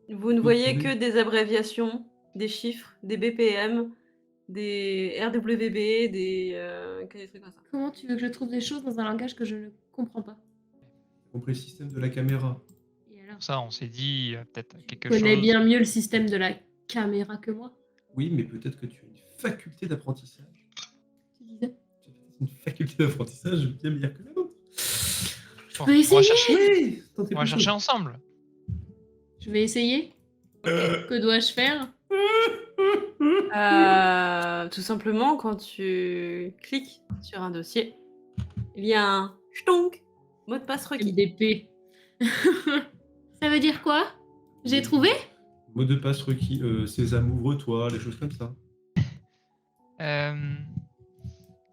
Vous ne voyez que des abréviations, des chiffres, des BPM, des RWB, des trucs comme ça. Comment tu veux que je trouve des choses dans un langage que je ne comprends pas? J'ai compris le système de la caméra. Et alors? Ça, on s'est dit peut-être quelque Tu connais chose. bien mieux le système de la caméra que moi. Oui, mais peut-être que tu as une faculté d'apprentissage. Tu disais? Tu as peut-être une faculté d'apprentissage bien meilleure que la nôtre. Bon, peux on va essayer. chercher, Oui, on va chercher ensemble. Je vais essayer. Que dois-je faire? Tout simplement, quand tu cliques sur un dossier, il y a un ch'tonk, mot de passe requis. MDP. Ça veut dire quoi? J'ai trouvé? Mot de passe requis, Sésame, ouvre-toi, les choses comme ça.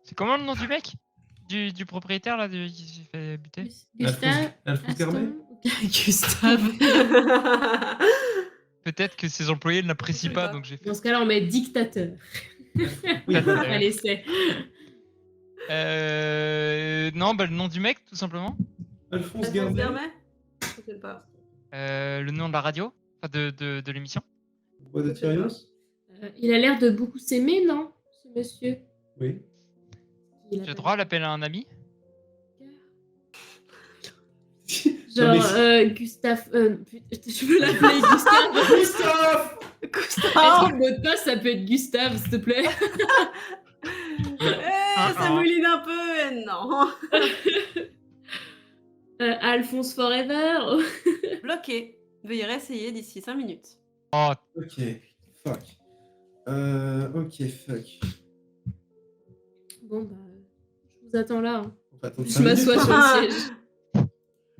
C'est comment le nom du mec? du propriétaire là qui s'est fait buter? Gustave. Alphonse Garmet. Gustave. Peut-être que ses employés ne l'apprécient pas, donc j'ai fait. Dans ce cas-là, on met dictateur. Allez, c'est. Non, bah le nom du mec, tout simplement. Alphonse Alphonse Garmet. Garmet Je sais pas. Le nom de la radio, enfin de l'émission. Bois de Tyrios. Il a l'air de beaucoup s'aimer, non, ce monsieur? Oui. Il a J'ai pas droit à de l'appeler à un ami. Non, Genre, mais Gustave. Je veux l'appeler Gustave. Gustave. Est-ce que le mot de passe, ça peut être Gustave, s'il te plaît? Ça mouline un peu, non. Alphonse Forever. Bloqué. Veuillez réessayer d'ici 5 minutes. Oh, Ok, fuck. Ok, fuck. Bon, bah, je vous attends là. Hein. On va attendre Je 5 minutes. m'assois sur le siège.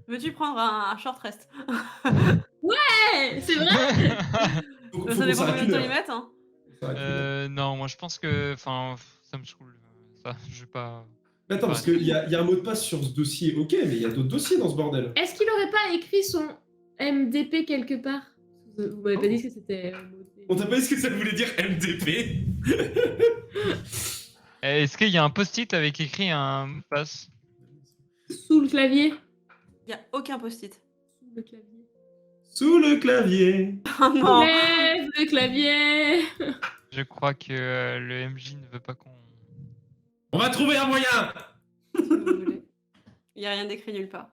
Veux-tu prendre un short rest? Ouais, c'est vrai. Faut Ça qu'on dépend s'arrête combien de une temps heure. ils mettent. Hein. On s'arrête une heure. non, moi je pense que, enfin, ça me saoule. Ça, je vais pas. Mais attends, parce qu'il y a un mot de passe sur ce dossier, ok, mais il y a d'autres dossiers dans ce bordel. Est-ce qu'il aurait pas écrit son MDP quelque part? Vous m'avez pas dit que c'était. On t'a pas dit ce que ça voulait dire MDP? Est-ce qu'il y a un post-it avec écrit un mot de passe? Sous le clavier. Il n'y a aucun post-it. Sous le clavier. Sous le clavier. Oh non. Lève le clavier. Je crois que le MJ ne veut pas qu'on. On va trouver un moyen. Si vous voulez. Il n'y a rien d'écrit nulle part.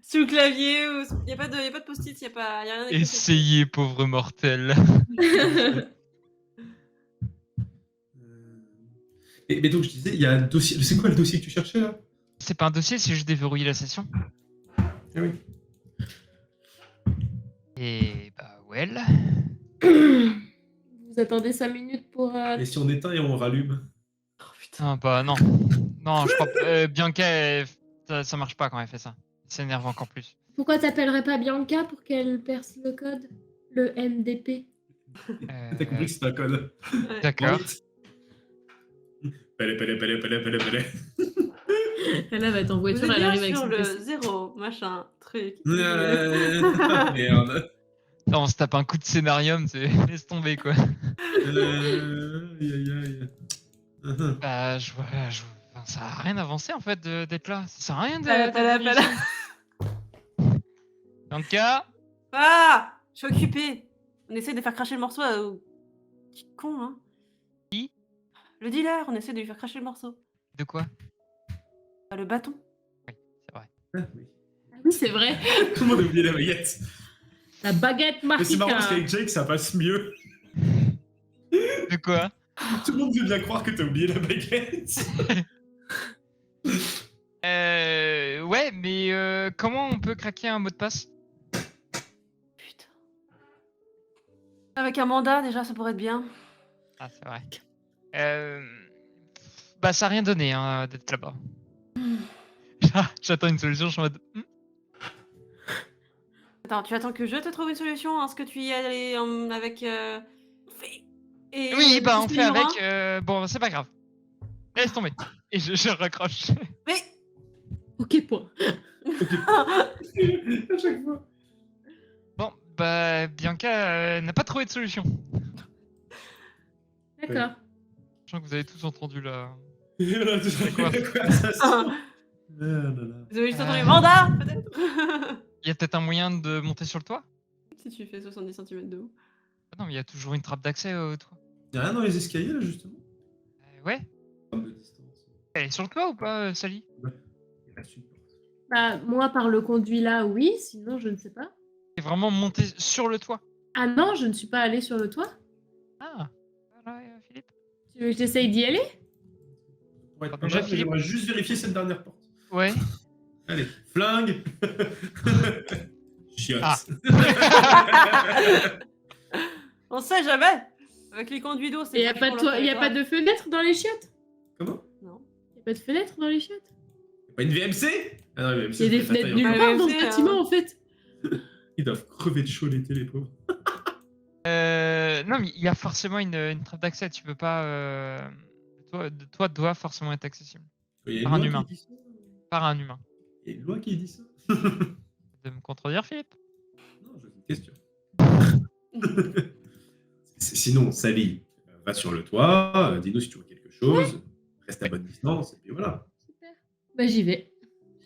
Sous le clavier, il n'y a pas de post-it, il n'y a rien d'écrit. Essayez, pauvre mortel. Mais donc je disais, il y a un dossier. C'est quoi le dossier que tu cherchais là? C'est pas un dossier, c'est juste déverrouiller la session. Ah oui. Et bah, well. Vous attendez 5 minutes pour. Et si on éteint et on rallume? Oh putain. Ah bah non. Non, je crois pas. Bianca, ça marche pas quand elle fait ça. Ça s'énerve encore plus. Pourquoi t'appellerais pas Bianca pour qu'elle perce le code? Le MDP. T'as compris que c'est un code. D'accord. Pelé. Elle va être en Vous voiture, êtes elle bien arrive avec sur son le PC. 0, machin, truc. Merde. Non, on se tape un coup de scénarium, c'est laisse tomber quoi. Aïe aïe aïe. Bah, enfin, ça a rien avancé en fait d'être là. Ça sert à rien de. Pala. Bianca, Ah, je suis occupée. On essaie de faire cracher le morceau. Qui con, hein. Qui? Le dealer, on essaie de lui faire cracher le morceau. de quoi? Le bâton. C'est vrai. Ah oui, c'est vrai. Tout le monde a oublié la baguette. La baguette Mais c'est marrant parce Martica. qu'avec Jake ça passe mieux. De quoi? Tout le monde veut bien croire que t'as oublié la baguette. Ouais, mais comment on peut craquer un mot de passe? Putain. Avec un mandat, déjà, ça pourrait être bien. Ah, c'est vrai. Bah, ça a rien donné hein, d'être là-bas. J'attends une solution, je suis en mode. Attends, tu attends que je te trouve une solution? Est-ce que tu y es allé avec... Et Oui, bah on fait numéro avec. un Bon, c'est pas grave. Laisse tomber. Et je raccroche. Mais... Ok, point. À chaque fois. Bon, bah Bianca n'a pas trouvé de solution. D'accord. Je sens que vous avez tous entendu là. Et voilà, tout C'est quoi? la conversation. Ah là là. Vous avez juste entendu mandat, peut-être? Il y a peut-être un moyen de monter sur le toit? Si tu fais 70 cm de haut. Ah non, mais il y a toujours une trappe d'accès au toit. Y'a rien dans les escaliers là justement? Ouais. De distance. Elle est sur le toit ou pas, Sally? Il reste une porte. Bah, moi, par le conduit là, oui, sinon, je ne sais pas. C'est vraiment monté sur le toit. Ah non, je ne suis pas allée sur le toit. Ah, voilà, Philippe. Tu veux que j'essaye d'y aller? Pour être Déjà, pas mal, Philippe. j'aimerais juste vérifier cette dernière porte. Ouais. Allez, flingue. Chiotte. Ah. On sait jamais. Avec les conduits d'eau, c'est Et y a pas de fenêtre dans les chiottes? Comment? Non. Y a pas de fenêtre dans les chiottes? Pas une VMC? Ah non, une VMC. Il y a des c'est fenêtres pas nulle taille. part dans ce VMC, bâtiment en fait. Ils doivent crever de chaud l'été, les pauvres. Non, mais il y a forcément une trappe d'accès. Tu peux pas. Le toi doit forcément être accessible. Il y a Par un une loi humain. qui dit ça. Par un humain. Il y a une loi qui dit ça. De me contredire, Philippe? Non, je une question. Sinon, Sally, va sur le toit, dis-nous si tu vois quelque chose, reste à bonne distance, et puis voilà, Super. Bah, j'y vais.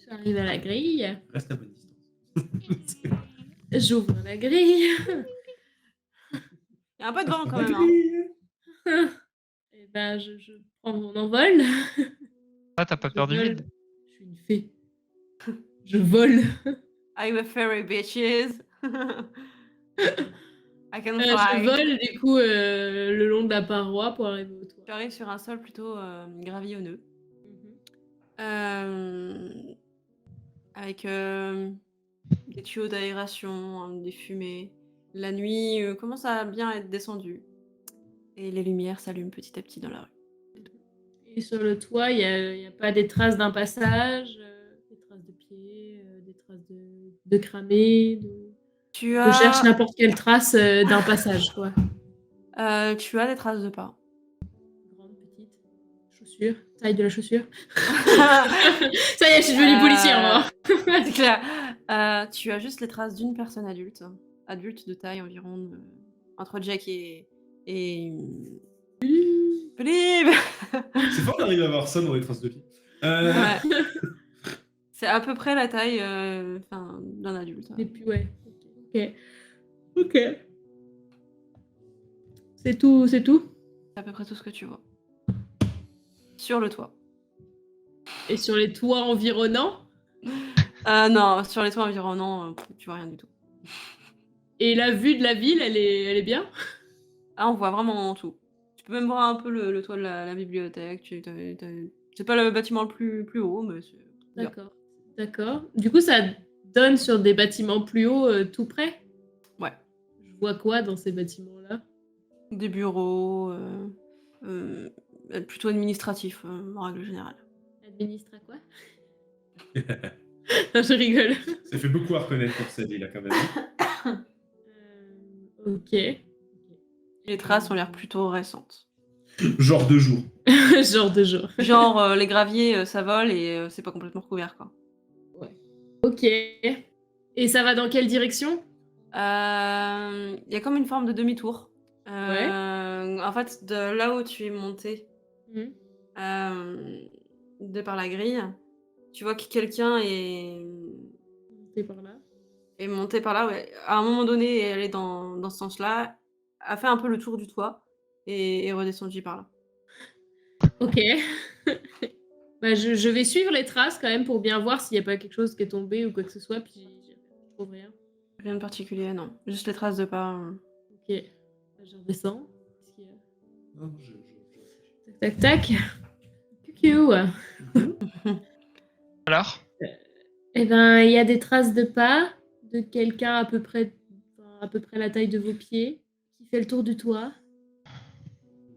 J'arrive à la grille. reste à bonne distance. J'ouvre la grille. Il y a un peu de vent quand même. Hein. Et ben, je prends mon envol. Ah, t'as pas Je peur du vole. vide? Je suis une fée. Je vole. I'm a fairy, bitches. I can Je fly. vole du coup le long de la paroi pour arriver au toit. Tu arrives sur un sol plutôt gravillonneux. Mhm. Avec des tuyaux d'aération, des fumées. La nuit commence à bien être descendue. Et les lumières s'allument petit à petit dans la rue. Et sur le toit, il y a pas des traces d'un passage, des traces de pieds, des traces de cramé. Tu Je cherche as, n'importe quelle trace d'un passage, quoi. tu as des traces de pas. Grande, petite, chaussure, taille de la chaussure. Ça y est, je suis devenue policière, moi. C'est clair. Tu as juste les traces d'une personne adulte. Adulte de taille environ entre Jack et Philippe. C'est fort d'arriver à voir ça dans les traces de pied. Ouais. C'est à peu près la taille d'un adulte. Et puis, ouais. Ok. C'est tout, c'est tout. C'est à peu près tout ce que tu vois. Sur le toit. Et sur les toits environnants. Non, sur les toits environnants, tu vois rien du tout. Et la vue de la ville, elle est bien. Ah, on voit vraiment tout. Tu peux même voir un peu le toit de la bibliothèque. C'est pas le bâtiment le plus haut, mais c'est bien. D'accord. Du coup, ça donne sur des bâtiments plus hauts tout près. Ouais. Je vois quoi dans ces bâtiments-là? Des bureaux, plutôt administratifs, en règle générale. Administre à quoi? Non, je rigole. Ça fait beaucoup à reconnaître pour Sally, là, quand même. Ok. Les traces ont l'air plutôt récentes. Genre 2 jours. Genre de jour. Genre, les graviers, ça vole et c'est pas complètement recouvert, quoi. Ok. Et ça va dans quelle direction? Il y a comme une forme de demi-tour. En fait, de là où tu es monté, Mhm. de par la grille, tu vois que quelqu'un C'est par là. est monté par là. Ouais. À un moment donné, elle est dans ce sens-là, a fait un peu le tour du toit et est redescendue par là. Ok. Bah, je vais suivre les traces quand même pour bien voir s'il n'y a pas quelque chose qui est tombé ou quoi que ce soit, puis je trouve rien. Rien de particulier, non. Juste les traces de pas. Ok. Bah, je redescends. Qu'est-ce qu'il y a? Non, Tac, tac, tac. Coucou. Alors? Eh ben, il y a des traces de pas de quelqu'un à peu près la taille de vos pieds qui fait le tour du toit.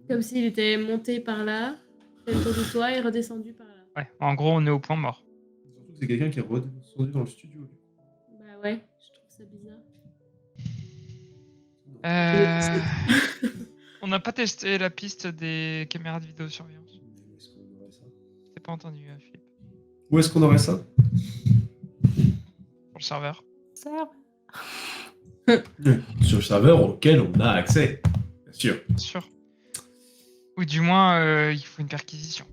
Comme s'il était monté par là, fait le tour du toit et redescendu par là. Ouais, en gros, on est au point mort. Surtout que c'est quelqu'un qui est redescendu dans le studio. Bah ouais, je trouve ça bizarre. On n'a pas testé la piste des caméras de vidéosurveillance. Où est-ce qu'on aurait ça? T'as pas entendu, Philippe? Où est-ce qu'on aurait ça? Sur le serveur. Sur le serveur auquel on a accès, bien sûr. Bien sûr. Ou du moins, il faut une perquisition.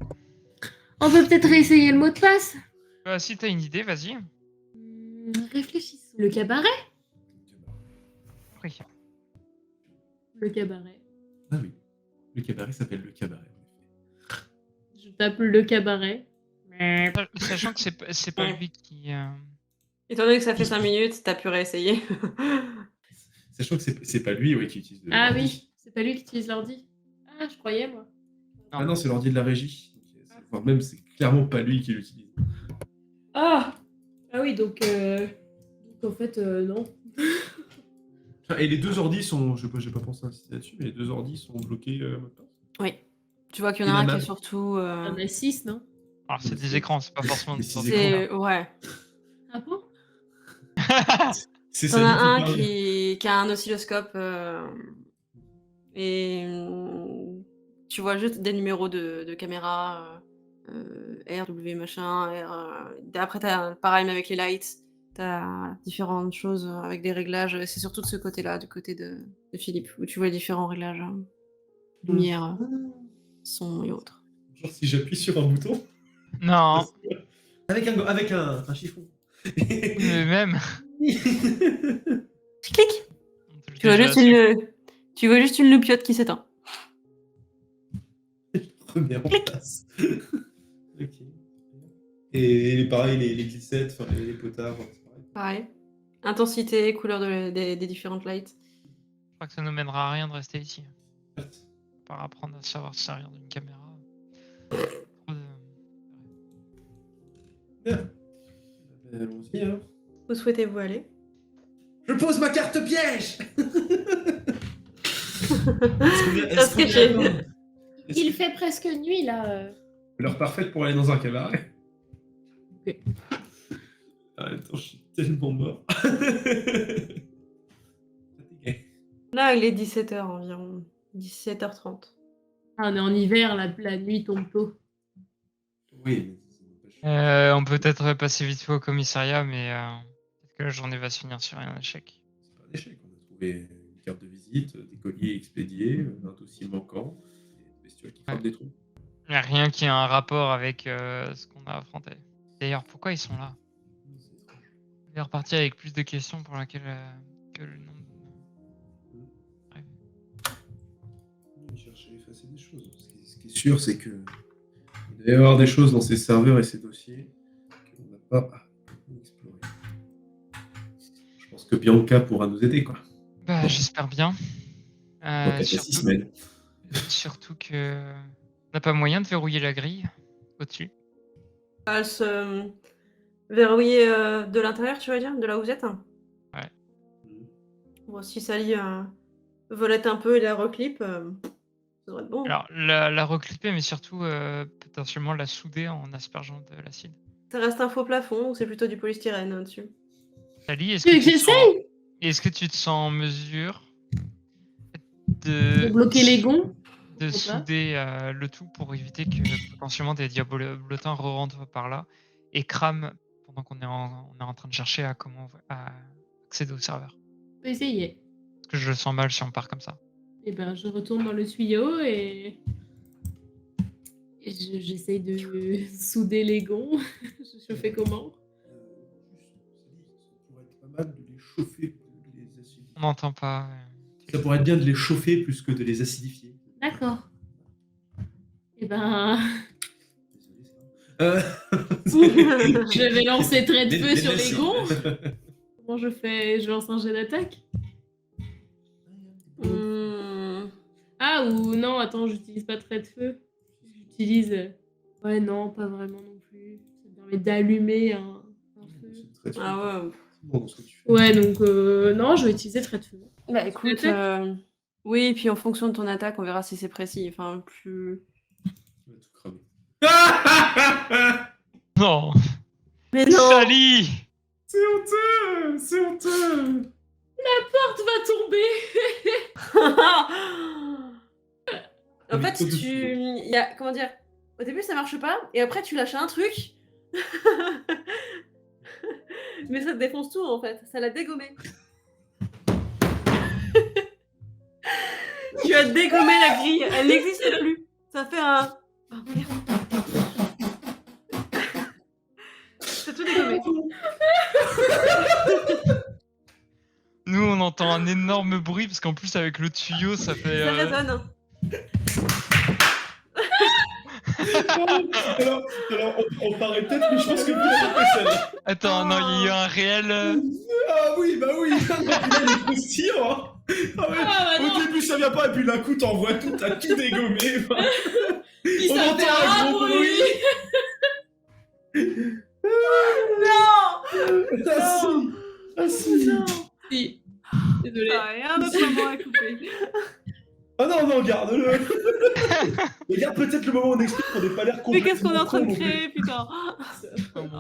On peut peut-être réessayer le mot de passe. Si t'as une idée, vas-y. Réfléchissons. Le cabaret? Oui. Le cabaret. Ah oui, le cabaret s'appelle le cabaret. Je tape le cabaret. Sachant que c'est pas lui qui... Étant donné que ça fait 5 minutes, t'as pu réessayer. Sachant que c'est pas lui qui utilise le Ah l'ordi. oui, c'est pas lui qui utilise l'ordi. Ah, je croyais, moi. Ah non, c'est l'ordi de la régie. Voire même, c'est clairement pas lui qui l'utilise. Ah oui, donc en fait, non. Et les 2 ordis sont, j'ai pas pensé à insister là-dessus, mais les 2 ordis sont bloqués mot de passe. Oui. Tu vois qu'il y en Et a la un qui map. est surtout. Il y en a 6, non? Alors, c'est des écrans, c'est pas forcément des C'est ordi. C'est. Ouais. Ah bon? C'est T'en ça. as un qui a un oscilloscope et Tu vois juste des numéros de caméra, RW machin, après t'as pareil mais avec les lights, t'as différentes choses avec des réglages, c'est surtout de ce côté-là, du côté de Philippe, où tu vois les différents réglages, lumière, son et autres. Genre si j'appuie sur un bouton. Non, Avec un chiffon. mais même. Clic. Tu vois juste une loupiote qui s'éteint. Première en place. Ok. Et pareil, les glissettes, enfin les potards, c'est pareil. Pareil. Intensité, couleur des différentes lights. Je crois que ça nous mènera à rien de rester ici. Par apprendre à savoir se servir d'une caméra. Trop de- Bien. Allons-y, hein. Où souhaitez-vous aller? Je pose ma carte piège. Ça se cachait. Il fait presque nuit là. L'heure parfaite pour aller dans un cabaret. Ok. Ah, attends, je suis tellement mort. Fatigué. Là, il est 17h environ. 17h30. Ah, on est en hiver, la nuit tombe tôt. Oui, mais ça m'empêche. On peut peut-être passer vite fait au commissariat, mais peut-être que la journée va se finir sur un échec. C'est pas un échec. On a trouvé une carte de visite, des colis expédiés, un dossier manquant, des bestioles qui frappent des trous. Il n'y a rien qui a un rapport avec ce qu'on a affronté. D'ailleurs, pourquoi ils sont là? C'est étrange. Il est reparti avec plus de questions pour laquelle que le nombre. Bref. Il cherchait à effacer des choses. Ce qui est sûr, c'est que il doit y avoir des choses dans ces serveurs et ces dossiers qu'on n'a pas exploré. Je pense que Bianca pourra nous aider, quoi. Bah, j'espère bien. Donc, elle a 6 semaines. Surtout que on n'a pas moyen de verrouiller la grille au-dessus. Elle se verrouiller de l'intérieur, tu vas dire? De là où vous êtes? Bon, si Sally volette un peu et la reclipe, ça devrait être bon. Alors, la reclipper, mais surtout potentiellement la souder en aspergeant de l'acide. Ça reste un faux plafond ou c'est plutôt du polystyrène au-dessus? Sally, est-ce Tu que veux que tu te sens... j'essaye est-ce que tu te sens en mesure de bloquer les gonds? de Pourquoi pas. souder le tout pour éviter que potentiellement des diabolotins re-rentrent par là et crament pendant qu'on est en train de chercher à accéder au serveur? On peut essayer. Parce que je le sens mal si on part comme ça. Et ben, je retourne dans le tuyau et j'essaye de souder les gonds. Je fais comment? Ça pourrait être pas mal de les chauffer plus que de les acidifier. On n'entend pas. Ça pourrait être bien de les chauffer plus que de les acidifier. D'accord. Et ben, Désolé, ça. je vais lancer trait de feu sur les laissez. gonds. Comment je fais? Je lance un jet d'attaque? Ah, ou non, attends, j'utilise pas trait de feu. J'utilise. Ouais, non, pas vraiment non plus. Ça me permet d'allumer un feu. C'est très Ah ouais. C'est bon, ce que tu fais. Ouais, donc non, je vais utiliser trait de feu. Bah écoute, Attaque. oui, et puis en fonction de ton attaque, on verra si c'est précis. Enfin, plus. Tu vas tout cramer. Non, Mais non! Sally! C'est honteux! C'est honteux! La porte va tomber. En fait, comment dire? Au début, ça marche pas, et après, tu lâches un truc. Mais ça te défonce tout, en fait. Ça l'a dégommé. Tu as dégommé la grille. Elle n'existe plus. Ça fait un... Oh, merde. C'est tout dégommé. Nous, on entend un énorme bruit parce qu'en plus, avec le tuyau, ça fait. Ça résonne. Alors on paraît peut-être, mais je pense que vous l'avez fait celle-là. Attends, non, il y a eu un réel. Ah oui, bah oui! Là, les croustillants, hein. Ah ouais. Ah, bah non. Au début, ça vient pas, et puis d'un coup, t'envoies tout, t'as tout dégommé. Puis On ça entend fait un un gros bruit. Non! Ah si! Ah si! Non! Si. Désolée. Ah, et un autre moment à couper. Ah non, non, garde-le! Regarde peut-être le moment où on explique qu'on n'est pas l'air Mais complètement qu'est-ce qu'on est en train de con non plus. créer, putain?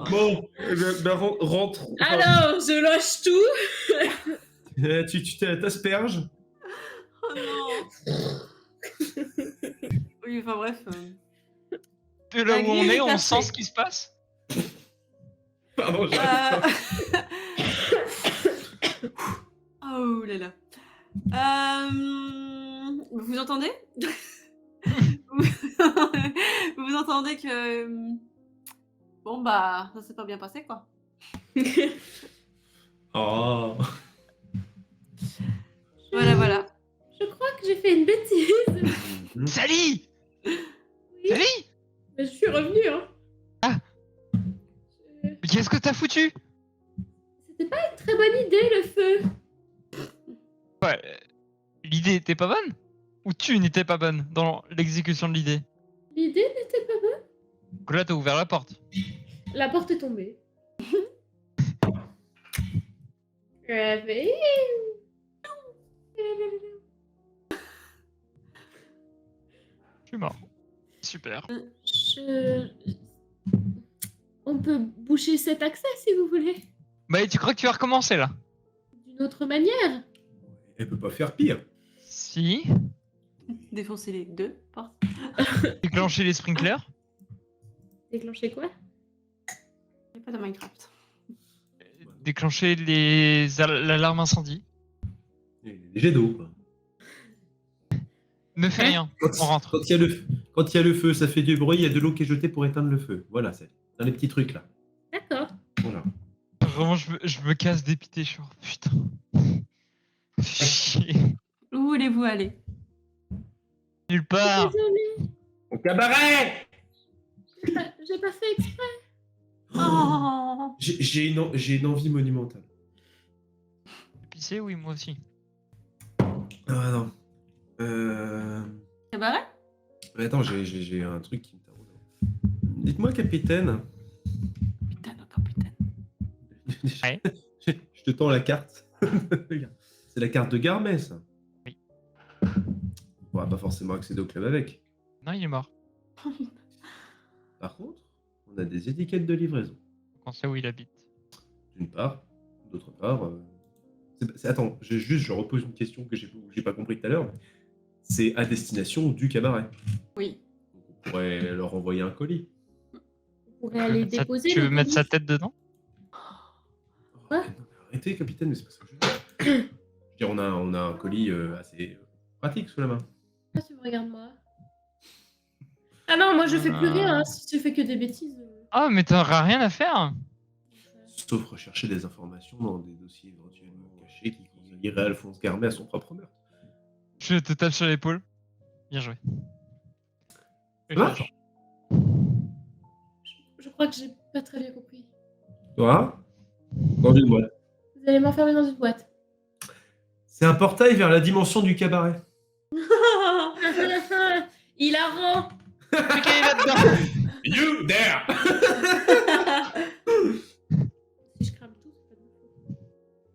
Bon, eh ben, rentre. Enfin, Alors, je lâche tout. tu t'asperges. Oh non! Oui, enfin bref. De là La où on grille est, est on percée. sent ce qui se passe. Pardon, j'arrête pas. Oh là là. Vous entendez? Vous entendez que... Bon, bah, ça s'est pas bien passé, quoi. Oh. Voilà, voilà. Je crois que j'ai fait une bêtise. Sally! Oui, Sally! mais je suis revenue, hein. Ah. Je- Mais qu'est-ce que t'as foutu? C'était pas une très bonne idée, le feu. Ouais, l'idée était pas bonne? Ou tu n'étais pas bonne dans l'exécution de l'idée? L'idée n'était pas bonne. Donc là, t'as ouvert la porte. La porte est tombée. Réveillez. Je suis mort. Super. On peut boucher cet accès si vous voulez. Bah, tu crois que tu vas recommencer là? D'une autre manière. Elle peut pas faire pire. Si. Défoncer les deux portes. Déclencher les sprinklers. Déclencher quoi? Il n'y a pas de Minecraft. Déclencher l'alarme incendie. Il y a des jets d'eau, quoi. Ne fais rien. On rentre. Quand il y a le feu, ça fait du bruit, il y a de l'eau qui est jetée pour éteindre le feu. Voilà, c'est dans les petits trucs là. D'accord. Voilà. Vraiment, je me casse dépité. Je suis putain. Chier. Où voulez-vous aller? Nulle part. Désolée. Au cabaret. J'ai pas fait exprès. Oh J'ai une envie monumentale. Pissé, oui, moi aussi. Ah non. Cabaret? Mais attends, j'ai un truc qui me taraude. Dites-moi, capitaine. Putain, non, capitaine. Ouais. Je te tends la carte. C'est la carte de Garmet, ça. Oui. On pourra pas forcément accéder au club avec. Non, il est mort. Par contre, on a des étiquettes de livraison. On sait où il habite. D'une part. D'autre part. Attends, je repose une question que j'ai pas compris tout à l'heure. C'est à destination du cabaret. Oui. Donc, on pourrait leur envoyer un colis. On pourrait aller Ça- déposer. tu veux le mettre colis. sa tête dedans? Quoi? Non, mais arrêtez, capitaine, mais c'est pas ça que je veux dire. Je veux dire, on a un colis assez pratique sous la main. Ah, tu me regardes moi. Ah non, moi je fais plus rien. Hein. Si tu fais que des bêtises. Ah, mais t'auras rien à faire. Sauf rechercher des informations dans des dossiers éventuellement cachés qui lieraient Alphonse Garmet à son propre meurtre. Je te tape sur l'épaule. Bien joué. Ça marche. Je crois que j'ai pas très bien compris. Toi, dans une boîte. Vous allez m'enfermer dans une boîte. C'est un portail vers la dimension du cabaret. Il a rend. Mais quel est là-dedans? You there. Si je crame tout, c'est pas de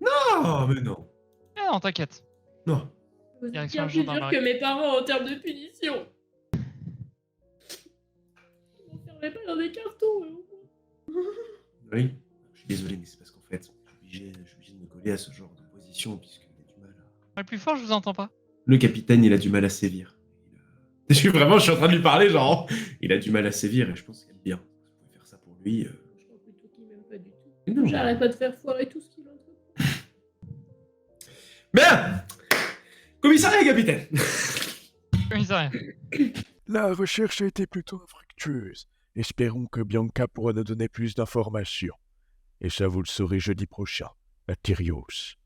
ma faute. Ah, mais non. Ah non, t'inquiète. Non. Vous êtes Direction bien la plus dur gendarmerie. que mes parents en termes de punition. Vous m'enfermez pas dans des cartons. Oui. Je suis désolé, mais c'est parce qu'en fait, je suis obligé de me coller à ce genre de position puisqu'il a du mal à... Parle plus fort, je vous entends pas. Le capitaine, il a du mal à sévir. Je suis en train de lui parler, genre, il a du mal à sévir et je pense qu'il aime bien. Vous pouvez faire ça pour lui. Je crois plutôt qu'il m'aime pas du tout. Mais non. J'arrête pas de faire foirer tout ce qu'il entreprend. Bien. Commissariat, capitaine. Commissariat. La recherche a été plutôt infructueuse. Espérons que Bianca pourra nous donner plus d'informations. Et ça, vous le saurez jeudi prochain, à Tyrios.